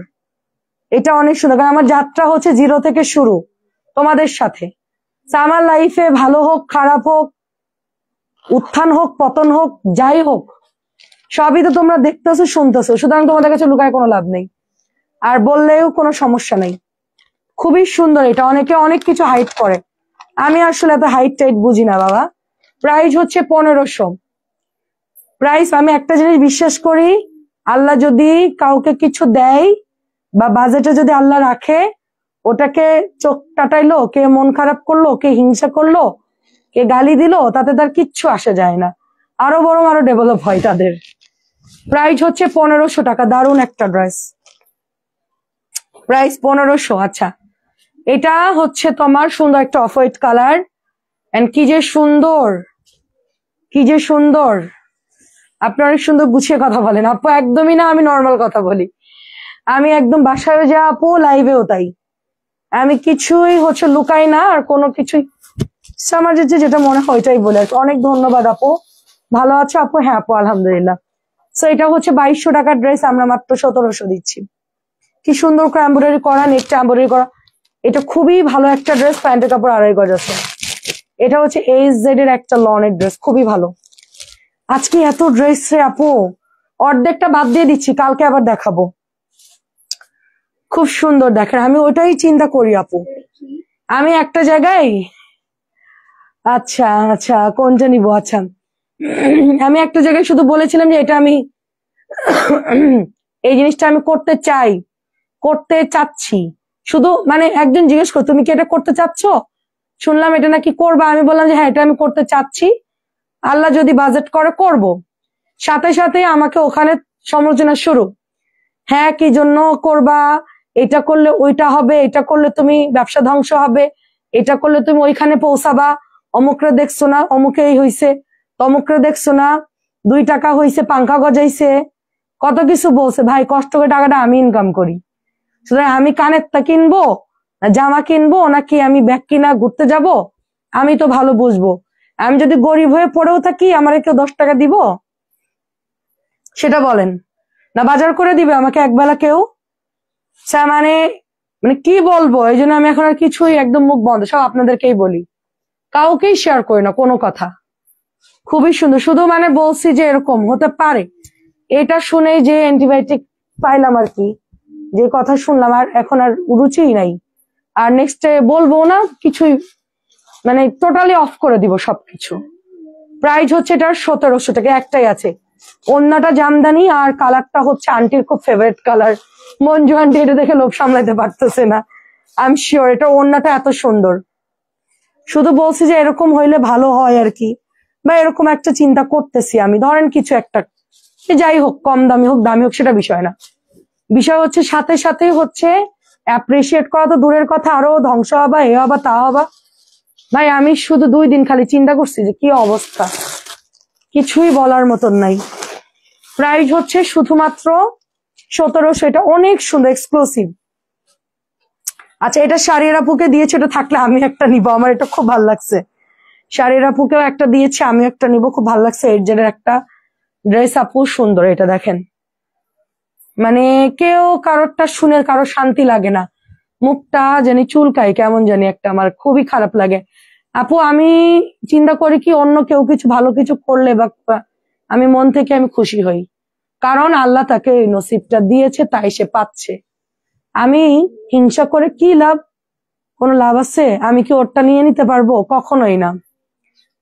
এটা অনেক সুন্দর, কারণ আমার যাত্রা হচ্ছে 0 থেকে শুরু তোমাদের সাথে। আমার লাইফে ভালো হোক খারাপ হোক, উত্থান হোক পতন হোক, যাই হোক, সবই তো তোমরা দেখতেছো শুনতেছো, সুতরাং তোমাদের কাছে লুকায় কোনো লাভ নেই, আর বললেও কোনো সমস্যা নেই। খুবই সুন্দর এটা, অনেকে অনেক কিছু হাইট করে, আমি আসলে এত হাইট টাইট বুঝি না বাবা। প্রাইস হচ্ছে 1500। প্রাইস, আমি একটা জিনিস বিশ্বাস করি, আল্লাহ যদি কাউকে কিছু দেয় বা বাজেটে যদি আল্লাহ রাখে, ওটাকে চোখ টাটাইলো, কে মন খারাপ করলো, কে হিংসা করলো, কে গালি দিল, তাতে তার কিচ্ছু আসে যায় না, আরো বরং আরো ডেভেলপ হয় তাদের। প্রাইস হচ্ছে 1500 টাকা। দারুণ একটা ড্রেস, প্রাইস 1500। আচ্ছা, এটা হচ্ছে তোমার সুন্দর একটা অফ হোয়াইট কালার, এন্ড কি যে সুন্দর, কি যে সুন্দর। আপনি অনেক সুন্দর গুছিয়ে কথা বলেন আপু। একদমই না, আমি নর্মাল কথা বলি, আমি একদম বাসায় যা আপু, লাইভেও তাই। আমি কিছুই হচ্ছে লুকাই না, আর কোনো কিছুই সমাজের যেটা মনে হয় ওইটাই বলে। অনেক ধন্যবাদ আপু। ভালো আছো আপু? হ্যাঁ আপু, আলহামদুলিল্লাহ। সো এটা হচ্ছে 2200 টাকার ড্রেস, আমরা মাত্র 1700 দিচ্ছি। কি সুন্দর করে এমব্রয়ডারি করা, নেকটা এমব্রয়ডারি করা। এটা খুবই ভালো একটা ড্রেস, প্যান্টের কাপড় 2.5 গজ আছে। এটা হচ্ছে AZ এর একটা লনের ড্রেস, খুবই ভালো। আজকে এত ড্রেস রে আপু, অর্ধেকটা বাদ দিয়ে দিচ্ছি, কালকে আবার দেখাবো। খুব সুন্দর দেখেন, আমি ওটাই চিন্তা করি আপু। আমি একটা জায়গায়, আচ্ছা আচ্ছা কোনটা নিব, আচ্ছা আমি একটা জায়গায় শুধু বলেছিলাম যে এটা আমি এই জিনিসটা আমি করতে চাই, করতে চাচ্ছি। শুধু মানে একজন জিজ্ঞেস করো তুমি কি এটা করতে চাচ্ছ, শুনলাম এটা নাকি করবা, আমি বললাম যে হ্যাঁ এটা আমি করতে চাচ্ছি, আল্লাহ যদি বাজেট করে করব। সাথে সাথে আমাকে ওখানে সমালোচনা শুরু, হ্যাঁ কি জন্য করবা, এটা করলে ওইটা হবে, এটা করলে তুমি ব্যবসা ধ্বংস হবে, এটা করলে তুমি ওইখানে পৌঁছাবা, অমুকরে দেখছো না, অমুকে এই হইছে, তমুকরে দেখছো না, 2 টাকা হইছে পাংখা গজাইছে, কত কিছু বলছে। ভাই কষ্ট করে টাকাটা আমি ইনকাম করি, সুতরাং আমি কানেরটা কিনবো না জামা কিনবো, নাকি আমি ব্যাগ কিনা ঘুরতে যাব, আমি তো ভালো বুঝবো। আমি যদি গরিব হয়ে পড়েও থাকি, আমার কেউ 10 টাকা দিব সেটা বলেন না, বাজার করে দিবে আমাকে একবেলা কেউ? মানে মানে কি বলবো, এই জন্য আমি এখন আর কিছুই একদম মুখ বন্ধ, সব আপনাদেরকেই বলি, কাউকেই শেয়ার করি না কোনো কথা। খুবই সুন্দর, শুধু মানে বলছি যে এরকম হতে পারে, এটা শুনেই যে অ্যান্টিবায়োটিক পাইলাম আর কি, যে কথা শুনলাম, আর এখন আর রুচিই নাই, আর নেক্সট বলবো না কিছুই, মানে টোটালি অফ করে দিব সবকিছু। প্রাইস হচ্ছে এটার 1700 টাকা, একটাই আছে। ওন্নাটা জামদানি, আর কালারটা হচ্ছে আন্টির খুব ফেভারিট কালার। মঞ্জু আন্টি এটা দেখে লোভ সামলাইতে পারতেছে না, আই এম শিওর এটা ওন্নাটা এত সুন্দর। শুধু বলছি যে এরকম হইলে ভালো হয় আর কি, বা এরকম একটা চিন্তা করতেছি আমি, ধরেন কিছু একটা, যাই হোক কম দামি হোক দামি হোক সেটা বিষয় না, বিষয় হচ্ছে সাথে সাথে হচ্ছে অ্যাপ্রিসিয়েট করা তো দূরের কথা, আরো ধ্বংস হবা, এ হবা তা হবা। ভাই আমি শুধু 2 দিন খালি চিন্তা করছি যে কি অবস্থা, কিছুই বলার মতন নাই। প্রাইস হচ্ছে শুধুমাত্র 1700, এটা অনেক সুন্দর এক্সক্লুসিভ। আচ্ছা এটা শাড়ির আপুকে দিয়েছে, এটা থাকলে আমি একটা নিব, আমার এটা খুব ভালো লাগছে। শাড়ির আপুকেও একটা দিয়েছে, আমি একটা নিব, খুব ভালো লাগছে। এর একটা ড্রেস আপু সুন্দর, এটা দেখেন, মানে কেউ কারোরটা শুনে কারো শান্তি লাগে না, মুখটা জানি চুলকায় কেমন জানি একটা, আমার খুবই খারাপ লাগে আপু। আমি চিন্তা করি কি অন্য কেউ কিছু ভালো কিছু করলে বা আমি মন থেকে আমি খুশি হই, কারণ আল্লাহ তাকে এই নসিবটা দিয়েছে, তাই সে পাচ্ছে। আমি হিংসা করে কি লাভ, কোনো লাভ আছে? আমি কি ওরটা নিয়ে নিতে পারবো? কখনোই না।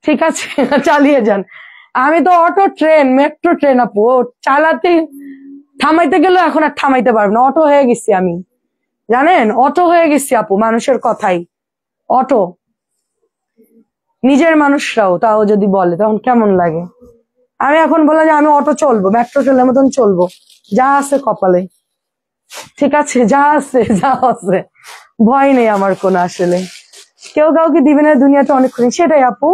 ঠিক আছে চালিয়ে যান। আমি তো অটো ট্রেন মেট্রো ট্রেন আপু, চালাতে থামাইতে গেলেও এখন আর থামাইতে পারবো না, অটো হয়ে গেছি আমি, জানেন অটো হয়ে গেছি আপু, মানুষের কথাই অটো। নিজের মানুষরাও তাও যদি বলে তখন কেমন লাগে। আমি এখন বললাম যে আমি অটো চলবো, মেট্রো ট্রেনের মতন চলবো, যা আছে কপালে, ঠিক আছে যা আছে যা আছে, ভয় নেই আমার কোনো। আসলে কেউ কাউকে দিবে না, দুনিয়াতে অনেক খুশি, সেটাই আপু।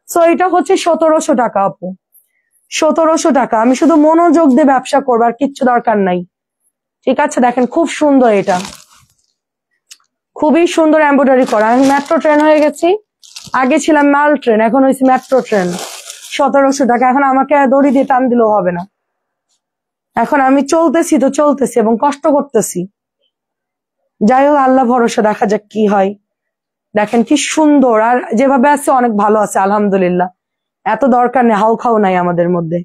সো এটা হচ্ছে 1700 টাকা আপু, 1700 টাকা। আমি শুধু মনোযোগ দিয়ে ব্যবসা করবো, আর কিচ্ছু দরকার নাই। ঠিক আছে দেখেন খুব সুন্দর, এটা খুবই সুন্দর এমব্রয়ডারি করা। আমি মেট্রো ট্রেন হয়ে গেছি, আগে ছিলাম মাল ট্রেন, এখন হয়েছে মেট্রো ট্রেন। 1700 টাকা, এখন আমাকে দড়ি দিয়ে টান দিলেও হবে না, এখন আমি চলতেছি তো চলতেছি এবং কষ্ট করতেছি। যাই হোক আল্লাহ ভরসা, দেখা যাক কি হয়। দেখেন কি সুন্দর, আর যেভাবে আছে অনেক ভালো আছে আলহামদুলিল্লাহ। এত দরকার নেই, হাউ খাও নাই আমাদের মধ্যে,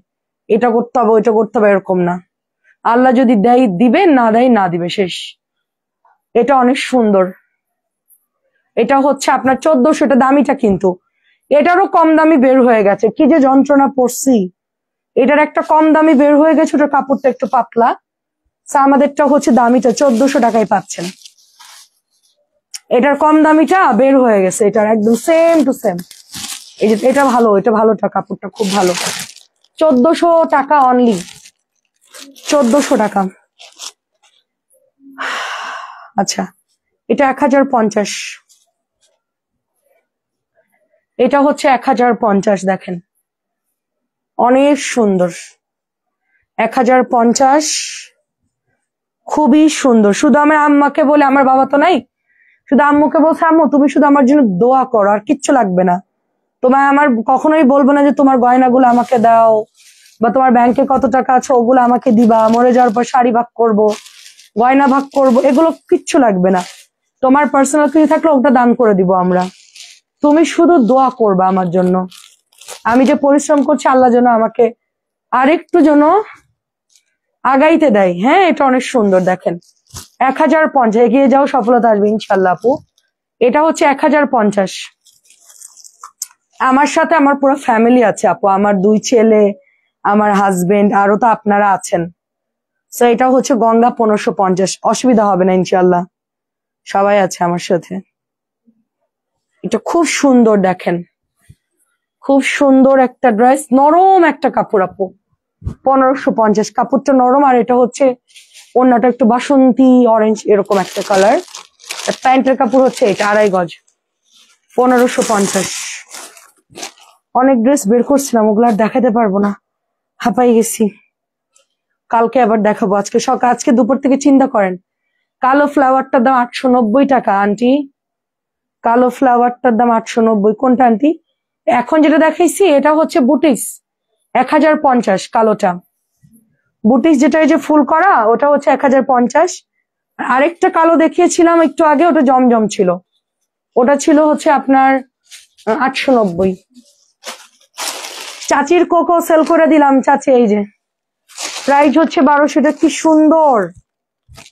এটা করতে হবে ওইটা করতে হবে এরকম না। আল্লাহ যদি দেয় দিবে, না দেয় না দিবে, শেষ। এটা অনেক সুন্দর, এটা হচ্ছে আপনার 1400, এটা দামিটা, কিন্তু এটারও কম দামি বের হয়ে গেছে, কি যে যন্ত্রণা পড়ছি। এটার একটা কম দামি বের হয়ে গেছে, ওটার কাপড়টা একটু পাতলা, আমাদেরটা হচ্ছে দামিটা 1400 টাকায় পাচ্ছেন। এটার কম দামিটা বের হয়ে গেছে, এটার একদম সেম টু সেম। এই যে এটা ভালো, এটা ভালোটা, কাপড়টা খুব ভালো। 1400 টাকা অনলি, 1400 টাকা। আচ্ছা, এটা 1050, এটা হচ্ছে 1050। দেখেন অনেক সুন্দর, 1050, খুবই সুন্দর। শুধু আমার আম্মাকে বলে, আমার বাবা তো নাই, শুধু আম্মুকে বলছে আম্মু তুমি শুধু আমার জন্য দোয়া করো, আর কিচ্ছু লাগবে না তোমায়। আমার কখনোই বলবো না যে তোমার গয়নাগুলো আমাকে দাও, বা তোমার ব্যাংকে কত টাকা আছে ওগুলো আমাকে দিবা, মরে যাওয়ার পর শাড়ি ভাগ করব, গয়না ভাগ করব, এগুলো কিচ্ছু লাগবে না। তোমার পার্সোনাল কিছু থাকলে ওটা দান করে দিব আমরা। তুমি শুধু দোয়া করবা আমার জন্য, আমি যে পরিশ্রম করছি আল্লাহ যেন আমাকে আরেকটু যেন আগাইতে দেয়। হ্যাঁ, এটা অনেক সুন্দর। দেখেন 1050, এগিয়ে যাও, সফলতা আসবে ইনশাল্লাহ আপু। এটা হচ্ছে 1050। আমার সাথে আমার পুরো ফ্যামিলি আছে আপু, আমার 2 ছেলে, আমার হাজবেন্ড, আরো তো আপনারা আছেন। তো এটা হচ্ছে গঙ্গা 1550, অসুবিধা হবে না ইনশাল্লাহ, সবাই আছে আমার সাথে। এটা খুব সুন্দর, দেখেন খুব সুন্দর একটা ড্রেস, নরম একটা কাপড় আপু, 1550। কাপড়টা নরম, আর এটা হচ্ছে ওড়নাটা একটু বাসন্তী অরেঞ্জ এরকম একটা কালার। প্যান্টের কাপড় হচ্ছে এটা 2.5 গজ, 1550। অনেক ড্রেস বের করছিলাম, ওগুলো আর দেখাতে পারবো না, হাঁপাই গেছি। কালকে আবার দেখাবো। আজকে দুপুর থেকে চিন্তা করেন, কালো ফ্লাওয়ারটার দাম 890 টাকা আন্টি, কালো ফ্লাওয়ারটার দাম 890। কোনটা আন্টি? এখন যেটা দেখাইছি এটা হচ্ছে বুটিক্স, 1050 কালোটা। বুটিক্স যেটা এই যে ফুল করা, ওটা হচ্ছে 1050। আরেকটা কালো দেখিয়েছিলাম একটু আগে, ওটা জমজম ছিল, ওটা ছিল হচ্ছে আপনার 890। চাচির কোকো সেল করে দিলাম চাচি, এই যে প্রাইস হচ্ছে 1200। এটা কি সুন্দর,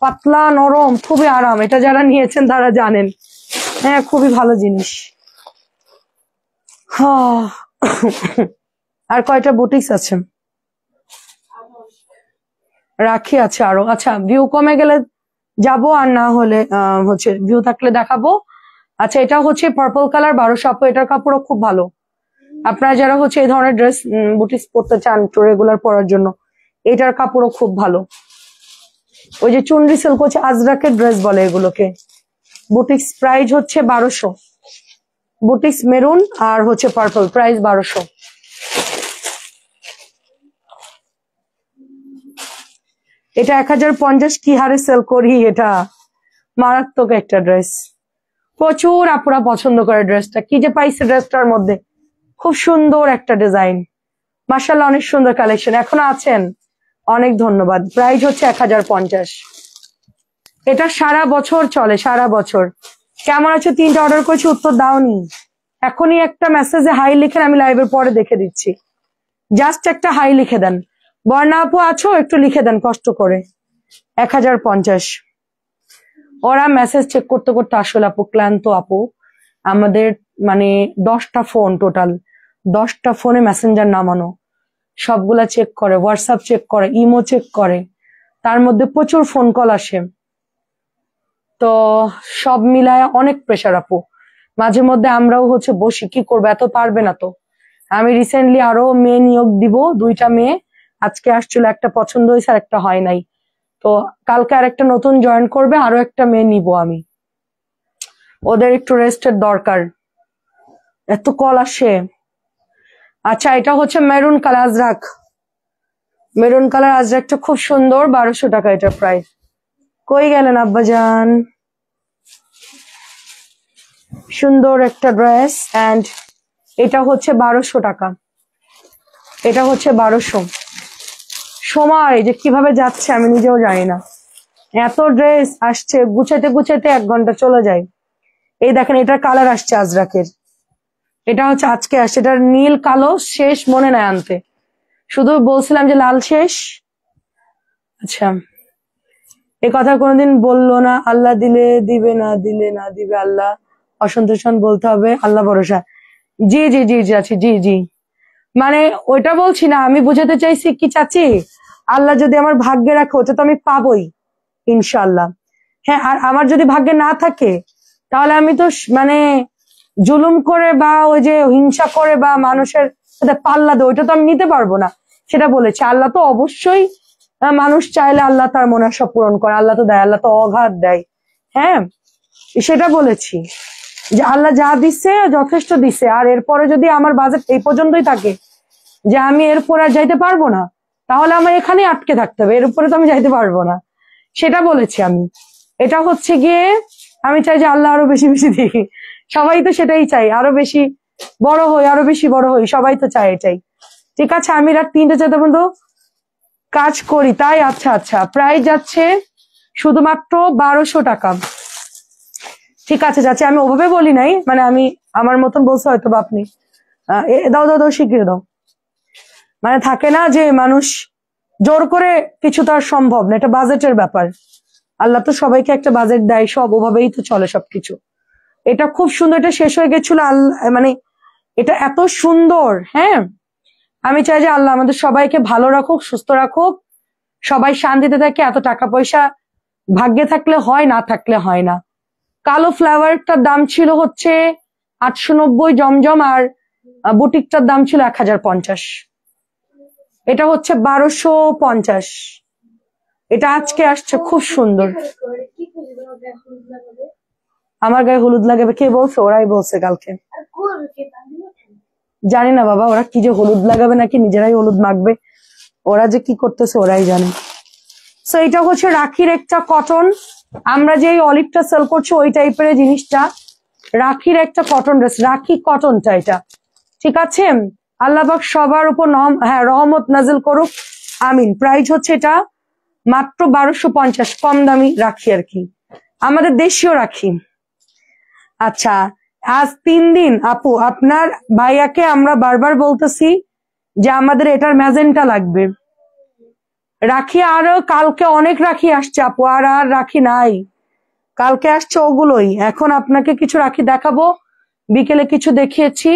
পাতলা নরম, খুবই আরাম। এটা যারা নিয়েছেন তারা জানেন, হ্যাঁ খুবই ভালো জিনিস। আর কয়টা বুটিক্স আছে? রাখি আছে আরো। আচ্ছা, ভিউ কমে গেলে যাবো, আর না হলে হচ্ছে ভিউ থাকলে দেখাবো। আচ্ছা, এটা হচ্ছে পার্পল কালার 1200 আপু, এটার কাপড়ও খুব ভালো। আপনারা যারা হচ্ছে এই ধরনের ড্রেস বুটিক্স পরতে চান একটু রেগুলার পরার জন্য, এটার কাপড়ও খুব ভালো। ওই যে চুনরি সিল্ক হচ্ছে আজরাকের ড্রেস বলে এগুলোকে। বুটিক্স প্রাইস হচ্ছে 1200, বুটিক্স মেরুন আর হচ্ছে পার্পল, প্রাইস 1200। এটা 1050 কি হারে সেল করি, এটা মারাত্মক একটা ড্রেস, প্রচুর আপুরা পছন্দ করে ড্রেসটা। কি যে পাইছে ড্রেসটার মধ্যে, খুব সুন্দর একটা ডিজাইন, মাশাআল্লাহ অনেক সুন্দর কালেকশন। এখনো আছেন, অনেক ধন্যবাদ। প্রাইস হচ্ছে 1050। এটা সারা বছর চলে, সারা বছর। কেমন আছে? 3টা অর্ডার করেছি, উত্তর দাওনি। এখনই একটা মেসেজে হাই লিখেন, আমি লাইভের পরে দেখে দিচ্ছি। জাস্ট একটা হাই লিখে দেন। বর্ণা আপু আছো? একটু লিখে দেন কষ্ট করে। 1050। ওরা মেসেজ চেক করতে করতে আসলে আপু ক্লান্ত আপু। আমাদের মানে 10টা ফোন, টোটাল 10টা ফোনে মেসেঞ্জার নামানো, সবগুলা চেক করে, হোয়াটসঅ্যাপ চেক করে, ইমো চেক করে, তার মধ্যে প্রচুর ফোন কল আসে। তো সব মিলায় অনেক প্রেশার আপু। মাঝে মধ্যে আমরাও হচ্ছে বসি, কি করবো, এত পারবে না তো। আমি রিসেন্টলি আরো মেয়ে নিয়োগ দিব, 2টা মেয়ে। আজকে আসছিল, একটা পছন্দ হয়েছে আর একটা হয় নাই। তো কালকে আর একটা নতুন জয়েন করবে, আরো একটা মেয়ে নিব আমি। ওদের একটু রেস্টের দরকার, এত কল আসে। আচ্ছা, এটা হচ্ছে maroon colour Ajrak, maroon colour আজরাকটা খুব সুন্দর, 1200 টাকা এটা প্রাইস। কই গেলেন আব্বাজান? সুন্দর একটা ড্রেস, এন্ড এটা হচ্ছে 1200 টাকা, এটা হচ্ছে 1200। সময় যে কিভাবে যাচ্ছে আমি নিজেও জানি না, এত ড্রেস আসছে, গুছাইতে গুছাইতে 1 ঘন্টা চলে যায়। এই দেখেন, এটার কালার আসছে আজরাকের, এটা হচ্ছে আজকে আসছে। এটার নীল কালো শেষ মনে নাই আনতে, শুধু বলছিলাম যে লাল শেষ। আচ্ছা, এই কথা কোনোদিন বললো না, আল্লাহ দিলে দিবে, না দিলে না দিবে আল্লাহ, অসন্তোষ বলতে হবে, আল্লাহ ভরসা। জি জি জি জি আছি, জি জি। মানে ওইটা বলছি না, আমি বুঝাতে চাইছি কি চাচি, আল্লাহ যদি আমার ভাগ্যে রাখে ওটা তো আমি পাবোই ইনশাল্লাহ। হ্যাঁ, আর আমার যদি ভাগ্যে না থাকে তাহলে আমি তো মানে জুলুম করে বা ওই যে হিংসা করে বা মানুষের সাথে পাল্লা দেয় ওইটা তো আমি নিতে পারবো না। সেটা বলেছে আল্লাহ তো অবশ্যই মানুষ চাইলে আল্লাহ তার মনাশা পূরণ করে, আল্লাহ তো দেয়, আল্লাহ তো অগাধ দেয়। হ্যাঁ, সেটা বলেছি যে আল্লাহ যা দিচ্ছে যথেষ্ট দিচ্ছে, আর এরপরে যদি আমার বাজেট এই পর্যন্তই থাকে যে আমি এরপর আর যাইতে পারবো না, তাহলে আমার এখানেই আটকে থাকতে হবে, এর উপরে তো আমি যাইতে পারবো না। সেটা বলেছি আমি। এটা হচ্ছে গিয়ে আমি চাই যে আল্লাহ আরো বেশি বেশি দিই, সবাই তো সেটাই চাই, আরো বেশি বড় হই, আরো বেশি বড় হই, সবাই তো চায় এটাই। ঠিক আছে, আমি রাত 3টে 4টে পর্যন্ত কাজ করি তাই। আচ্ছা আচ্ছা, প্রাইস যাচ্ছে শুধুমাত্র 1200 টাকা। ঠিক আছে চাচি, আমি ওভাবে বলি নাই, মানে আমি আমার মতন বলছি হয়তো বা আপনি দাও দাও দাও শিখিয়ে দাও। মানে থাকে না যে মানুষ জোর করে কিছু তার সম্ভব না, এটা বাজেটের ব্যাপার। আল্লাহ তো সবাইকে একটা বাজেট দেয়, সব ওভাবেই তো চলে সবকিছু। এটা খুব সুন্দর, এটা শেষ হয়ে গেছিল আল্লাহ, মানে এটা এত সুন্দর। হ্যাঁ, আমি চাই যে আল্লাহ আমাদের সবাইকে ভালো রাখুক, সুস্থ রাখুক, সবাই শান্তিতে থাকে। এত টাকা পয়সা ভাগ্যে থাকলে হয়, না থাকলে হয় না। কালো ফ্লাওয়ারটার দাম ছিল হচ্ছে 890 জমজম, আর বুটিকটার দাম ছিল 1050। এটা হচ্ছে 1250। এটা আজকে আসছে, খুব সুন্দর। আমার গায়ে হলুদ লাগাবে কে বলছে? ওরাই বলছে কালকে। জানি না বাবা, ওরা কি যে হলুদ লাগাবে নাকি নিজেরাই হলুদ মাখবে, ওরা যে কি করতেছে ওরাই জানে। সো এটা হচ্ছে রাখির একটা কটন, আমরা যে অলিভটা সেল করছি ওই টাইপের জিনিসটা, রাখির একটা কটন ড্রেস, রাখি কটনটা এটা। ঠিক আছে, আল্লাহ পাক সবার উপর রহমত নাজিল করুক, আমিন। প্রাইস হচ্ছে এটা মাত্র 1250, কম দামি রাখি আর কি, আমাদের দেশীয় রাখি। আচ্ছা, আজ 3 দিন আপু আপনার ভাইয়াকে আমরা বারবার বলতেছি যে আমাদের এটার ম্যাজেন্টা লাগবে রাখি, আরো কালকে অনেক রাখি আসছে আপু, আর আর রাখি নাই, কালকে আসছে ওগুলোই। এখন আপনাকে কিছু রাখি দেখাবো, বিকেলে কিছু দেখিয়েছি,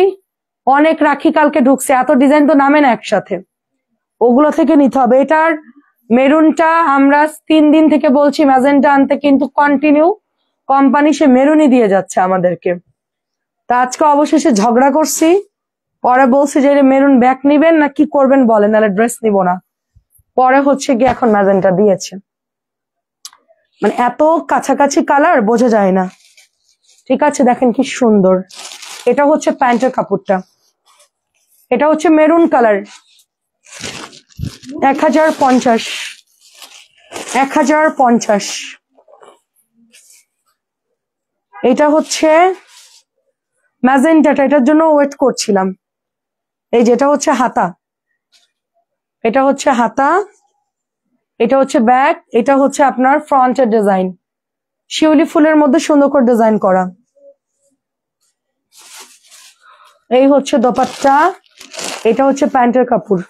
অনেক রাখি কালকে ঢুকছে, এত ডিজাইন তো নামে না একসাথে, ওগুলো থেকে নিতে হবে। এটার মেরুনটা আমরা 3 দিন থেকে বলছি ম্যাজেন্টা আনতে, কিন্তু কন্টিনিউ কোম্পানি সে মেরুনই দিয়ে যাচ্ছে আমাদেরকে। তা আজকে অবশেষে ঝগড়া করছি, পরে বলছি যে মেরুন ব্যাক নিবেন না কি করবেন বলেন, নাহলে ড্রেস নিব না। পরে হচ্ছে গিয়ে এখন ম্যাজেন্টা দিয়েছে, মানে এত কাছাকাছি কালার বোঝা যায় না। ঠিক আছে, দেখেন কি সুন্দর। এটা হচ্ছে প্যান্টের কাপড়টা, এটা হচ্ছে মেরুন কালার, 1050। 1050। এটা হচ্ছে ম্যাজেন্টাটা, এটার জন্য ওয়েট করছিলাম। এই যেটা হচ্ছে হাতা, এটা হচ্ছে হাতা, এটা হচ্ছে ব্যাক, এটা হচ্ছে আপনার ফ্রন্টের ডিজাইন, শিউলি ফুলের মধ্যে সুন্দর করে ডিজাইন করা। এই হচ্ছে দোপাট্টা, এটা হচ্ছে প্যান্টের কাপড়।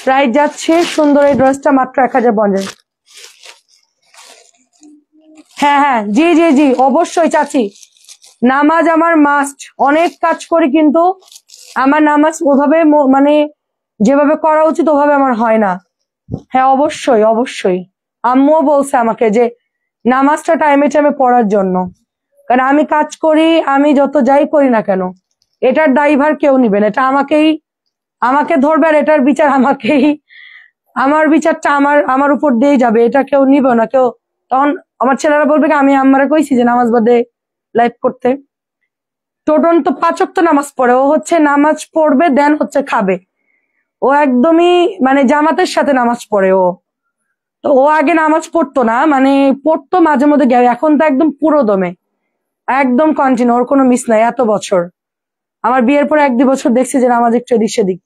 প্রাইস যাচ্ছে সুন্দর এই ড্রেসটা মাত্র 1050। হ্যাঁ হ্যাঁ, জি জি জি অবশ্যই চাচি, নামাজ আমার মাস্ট। অনেক কাজ করি কিন্তু আমার নামাজ ওভাবে মানে যেভাবে করা উচিত ওভাবে আমার হয় না। হ্যাঁ অবশ্যই অবশ্যই, আম্মুও বলছে আমাকে যে নামাজটা টাইমে টাইমে পড়ার জন্য, কারণ আমি কাজ করি, আমি যত যাই করি না কেন এটার দায়ভার কেউ নিবেন, এটা আমাকে ধরবে, আর এটার বিচার আমাকেই, আমার বিচারটা আমার উপর দিয়েই যাবে, এটা কেউ নিবে না কেউ। তখন আমার ছেলেরা বলবে আমি আম্মারা কইছি যে নামাজ বাদে লাইভ করতে। টোটন তো 5 ওয়াক্ত নামাজ পড়ে, ও হচ্ছে নামাজ পড়বে দেন হচ্ছে খাবে, ও একদমই মানে জামাতের সাথে নামাজ পড়ে। ও তো ও আগে নামাজ পড়তো না, মানে পড়তো মাঝে মধ্যে গেলে, এখন তো একদম পুরো দমে একদম কন্টিনিউ, ওর কোনো মিস নাই। এত বছর আমার বিয়ের পরে 1-2 বছর দেখছি যে নামাজ একটু এদিক সেদিক,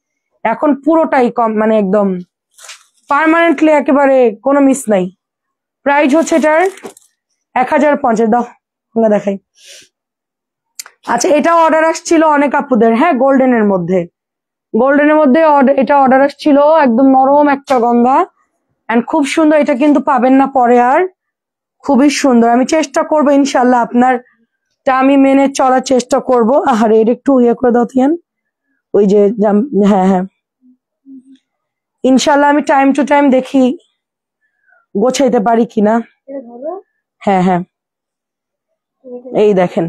এখন পুরোটাই কম, মানে একদম পার্মানেন্টলি একেবারে কোনো মিস নাই। প্রাইস হচ্ছে এটার 1050। দাও আমরা দেখাই। আচ্ছা, এটা অর্ডার আসছিল অনেক আপুদের, হ্যাঁ গোল্ডেনের মধ্যে, এটা অর্ডার আসছিল, একদম নরম একটা গন্ধা এন্ড খুব সুন্দর। এটা কিন্তু পাবেন না পরে আর, খুবই সুন্দর। আমি চেষ্টা করবো ইনশাল্লাহ আপনার আমি মেনে চলার চেষ্টা করবো। আরে এটা একটু ইয়ে করে দাও তিয়ান, ওই যে হ্যাঁ হ্যাঁ, ইনশাল্লাহ আমি টাইম টু টাইম দেখি গোছাইতে পারি কিনা। হ্যাঁ হ্যাঁ, এই দেখেন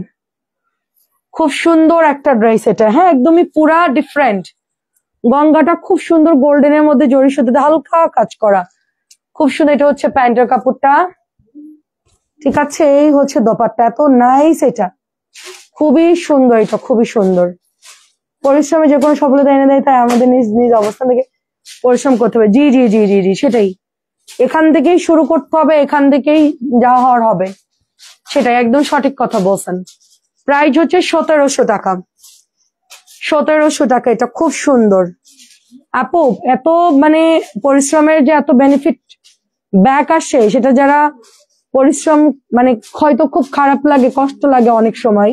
খুব সুন্দর একটা ড্রেস এটা। হ্যাঁ, একদমই পুরা ডিফারেন্ট। গঙ্গাটা খুব সুন্দর গোল্ডেনের মধ্যে জরি সুতাতে হালকা কাজ করা, খুব সুন্দর। এটা হচ্ছে প্যান্টের কাপড়টা, ঠিক আছে। এই হচ্ছে দোপাট্টা, এত নাইস এটা, খুবই সুন্দর। এটা খুবই সুন্দর। পরিশ্রমে যে কোনো সফলতা এনে দেয়, তাই আমাদের নিজ নিজ অবস্থান থেকে পরিশ্রম করতে হবে। জি জি জি জি জি, সেটাই। এখান থেকেই শুরু করতে হবে, এখান থেকেই যা হওয়ার হবে, সেটাই একদম সঠিক কথা বলছেন। প্রাইস হচ্ছে 1700 টাকা। 1700 টাকা। এটা খুব সুন্দর আপু। এত মানে পরিশ্রমের যে এত বেনিফিট ব্যাক আসে, সেটা যারা পরিশ্রম মানে হয়তো খুব খারাপ লাগে, কষ্ট লাগে অনেক সময়,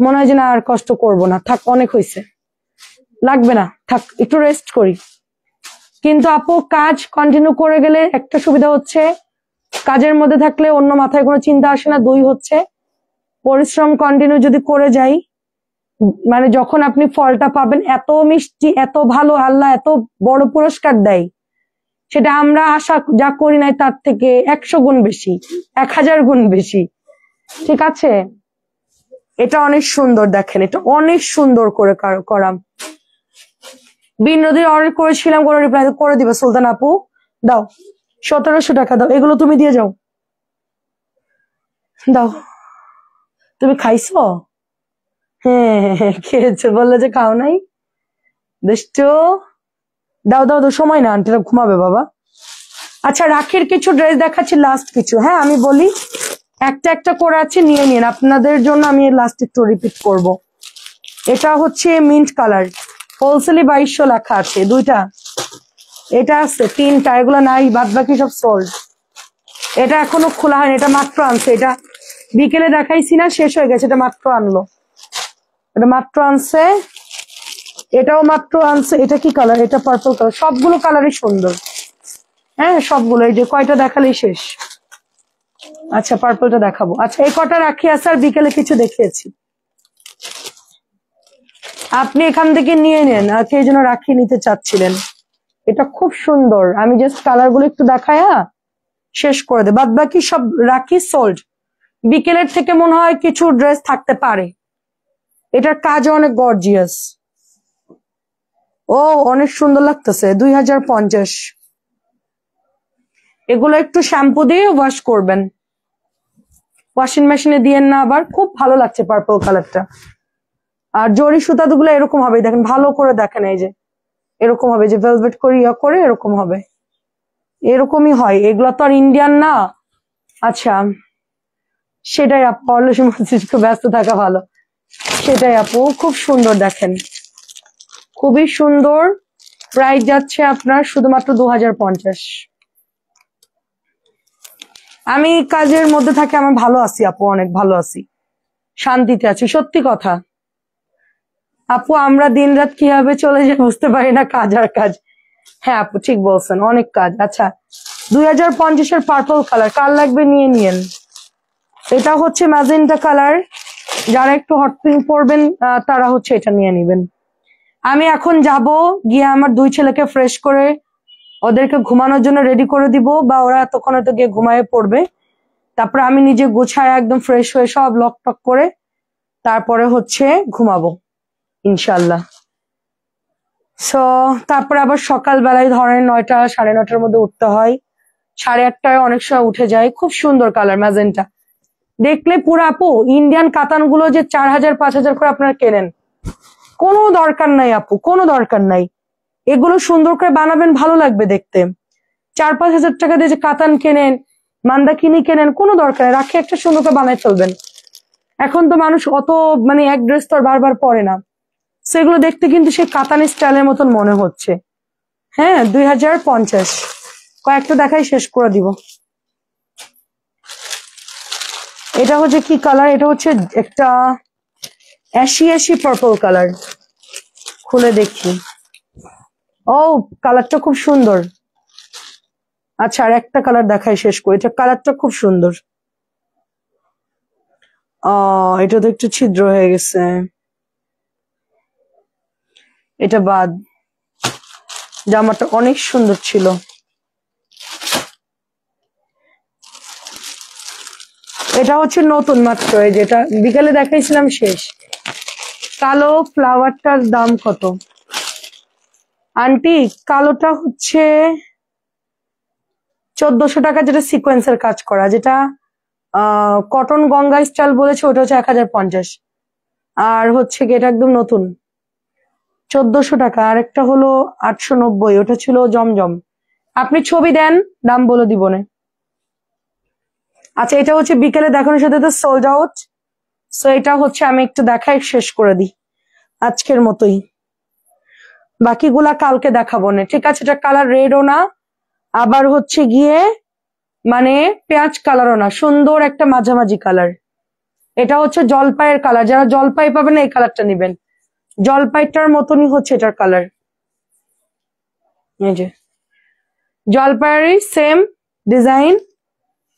মনে হয় যে না আর কষ্ট করব না, থাক অনেক হয়েছে, লাগবে না, থাক একটু রেস্ট করি। কিন্তু আপু কাজ কন্টিনিউ করে গেলে একটা সুবিধা হচ্ছে, কাজের মধ্যে থাকলে অন্য মাথায় কোনো চিন্তা আসে না। দুই হচ্ছে পরিশ্রম কন্টিনিউ যদি করে যাই, মানে যখন আপনি ফলটা পাবেন, এত মিষ্টি, এত ভালো, আল্লাহ এত বড় পুরস্কার দেয়, সেটা আমরা আশা যা করি নাই তার থেকে 100 গুণ বেশি, 1000 গুণ বেশি, ঠিক আছে। এটা অনেক সুন্দর, দেখেন এটা অনেক সুন্দর করে করা। বিন নদীর অর্ডার করেছিলাম, কোনো রিপ্লাই করে দিবে সুলতান আপু। দাও 1700 টাকা দাও, এগুলো তুমি দিয়ে যাও, দাও। তুমি খাইছো? হ্যাঁ হ্যাঁ খেয়েছো, বললো যে খাও নাই, দুষ্টু। দাও দাও দাও, সময় না, আন্টিরা ঘুমাবে বাবা। আচ্ছা, রাখির কিছু ড্রেস দেখাচ্ছি, লাস্ট কিছু। হ্যাঁ আমি বলি, একটা একটা করে আছে, নিয়ে নিন আপনাদের জন্য। আমি লাস্ট একটু রিপিট করব। এটা হচ্ছে মিন্ট কালার, হোলসেলে 2200 লেখা আছে, দুইটা। এটা আছে তিনটা, এগুলো নাই, বাদ বাকি সব সোল্ড। এটা এখনো খোলা হয়নি, এটা মাত্র আনছে। এটা বিকেলে দেখাইছি না, শেষ হয়ে গেছে, এটা মাত্র আনলো, এটা মাত্র আনছে। এটাও মাত্র আনছে। এটা কি কালার? এটা পার্পল কালার। সবগুলো কালারই সুন্দর, হ্যাঁ সবগুলো। এই যে কয়টা দেখালেই শেষ। আচ্ছা পার্পলটা দেখাবো। আচ্ছা এই কটা রাখি আছে, আর বিকেলে কিছু দেখিয়েছি, আপনি এখান থেকে নিয়ে নেন। আর কে যেন রাখি নিতে চাচ্ছিলেন, এটা খুব সুন্দর। আমি জাস্ট কালার গুলো একটু দেখাই, হ্যাঁ শেষ করে দে, বাদ বাকি সব রাখি সোল্ড। বিকেলের থেকে মনে হয় কিছু ড্রেস থাকতে পারে। এটার কাজ অনেক গর্জিয়াস, ও অনেক সুন্দর লাগতেছে। 2050। এগুলো একটু শ্যাম্পু দিয়ে ওয়াশ করবেন, ওয়াশিং মেশিনে দিয়েন না আবার। খুব ভালো লাগছে পার্পল কালারটা। আর জরি সুতা গুলো এরকম হবে, দেখেন ভালো করে দেখেন, এই যে এরকম হবে, যে ভেলভেট করে ইয়া করে এরকম হবে, এরকমই হয়। এগুলো তো আর ইন্ডিয়ান না। আচ্ছা সেটাই আপু, অলস মস্তিষ্ক ব্যস্ত থাকা ভালো। সেটাই আপু, খুব সুন্দর দেখেন, খুবই সুন্দর। প্রাইস যাচ্ছে আপনার শুধুমাত্র 2050। আমি কাজের মধ্যে থাকি, আমার ভালো আছি আপু, অনেক ভালো আছি, শান্তিতে আছি, সত্যি কথা আপু। আমরা দিন রাত কিভাবে চলে যায় বুঝতে পারি না, কাজ আর কাজ। হ্যাঁ আপু ঠিক বলছেন, অনেক কাজ। আচ্ছা 2050-এর পার্পল কালার, কার লাগবে নিয়ে নিয়েন। এটা হচ্ছে ম্যাজেন্টা কালার, যারা একটু হট পিঙ্ক পরবেন তারা হচ্ছে এটা নিয়ে নিবেন। আমি এখন যাব, গিয়ে আমার দুই ছেলেকে ফ্রেশ করে ওদেরকে ঘুমানোর জন্য রেডি করে দিব, বা ওরা তখন হয়তো গিয়ে ঘুমায় পড়বে। তারপরে আমি নিজে গুছায় একদম ফ্রেশ হয়ে সব লক টক করে তারপরে হচ্ছে ঘুমাবো ইনশাল্লাহ। সো তারপরে আবার সকালবেলায় ধরেন 9টা 9:30-র মধ্যে উঠতে হয়, 8:30টায় অনেক সময় উঠে যায়। খুব সুন্দর কালার ম্যাজেন্টা, দেখলে পুরো আপু ইন্ডিয়ান কাতান গুলো যে 4000 5000 করে আপনারা কেনেন, কোনো দরকার নাই আপু, কোনো দরকার নাই। এগুলো সুন্দর করে বানাবেন, ভালো লাগবে দেখতে। 4-5 হাজার টাকা দিয়ে যে কাতান কেনেন, মান্দাকিনি কেনেন, কোনো দরকার নেই। রাখি একটা সুন্দর করে বানাই ফেলবেন। এখন তো মানুষ অত মানে এক ড্রেস তো আর বারবার পরে না, সেগুলো দেখতে কিন্তু সেই কাতানি স্টাইলের মতন মনে হচ্ছে। হ্যাঁ 2050, কয়েকটা দেখাই শেষ করে দিব। এটা হচ্ছে কি কালার? এটা হচ্ছে একটা অ্যাশি অ্যাশি পার্পল কালার, খুলে দেখি। ও কালারটা খুব সুন্দর। আচ্ছা আর একটা কালার দেখাই শেষ করি, এটা কালারটা খুব সুন্দর। এটা তো একটু ছিদ্র হয়ে গেছে, এটা বাদ। জামাটা অনেক সুন্দর ছিল। এটা হচ্ছে নতুন মাত্র, এই যেটা বিকেলে দেখাইছিলাম শেষ। কালো ফ্লাওয়ারটার দাম কত আন্টি? কালোটা হচ্ছে 1400 টাকা, যেটা সিকোয়েন্সের কাজ করা, যেটা কটন গঙ্গা স্টাইল বলেছে, ওটা হচ্ছে 1050। আর হচ্ছে কি এটা একদম নতুন 1400 টাকা। আর একটা হলো 890, ওটা ছিল জমজম। আপনি ছবি দেন, দাম বলে দিব না। আচ্ছা, এটা হচ্ছে বিকেলে দেখানোর সাথে তো সোল্ড আউট। সো এটা হচ্ছে আমি একটু দেখাই শেষ করে দিই আজকের মতোই, বাকিগুলা কালকে দেখাবো না, ঠিক আছে? এটা কালার রেডও না, আবার হচ্ছে গিয়ে মানে পেঁয়াজ কালারও না, সুন্দর একটা মাঝামাঝি কালার। এটা হচ্ছে জলপাইয়ের কালার, যারা জলপাই পাবেন এই কালারটা নিবেন, জলপাইটার মতনই হচ্ছে এটার কালার। এই যে জলপাইয়েরই সেম ডিজাইন,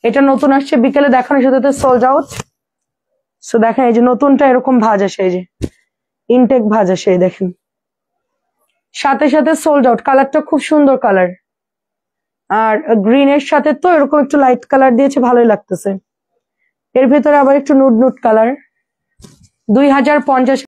এটা নতুন আসছে, বিকেলে দেখানোর সাথে সোল্ড আউট। সো দেখেন এই যে নতুনটা এরকম ভাঁজ আসে, এই যে ইনটেক ভাঁজ আসে, এই দেখেন সাথে সাথে সোল্ড আউট। কালারটা খুব সুন্দর কালার, আর গ্রিনের সাথে তো এরকম একটু লাইট কালার দিয়েছে, ভালোই লাগতেছে। এর ভেতরে আবার একটু নুড নুড কালার। 2050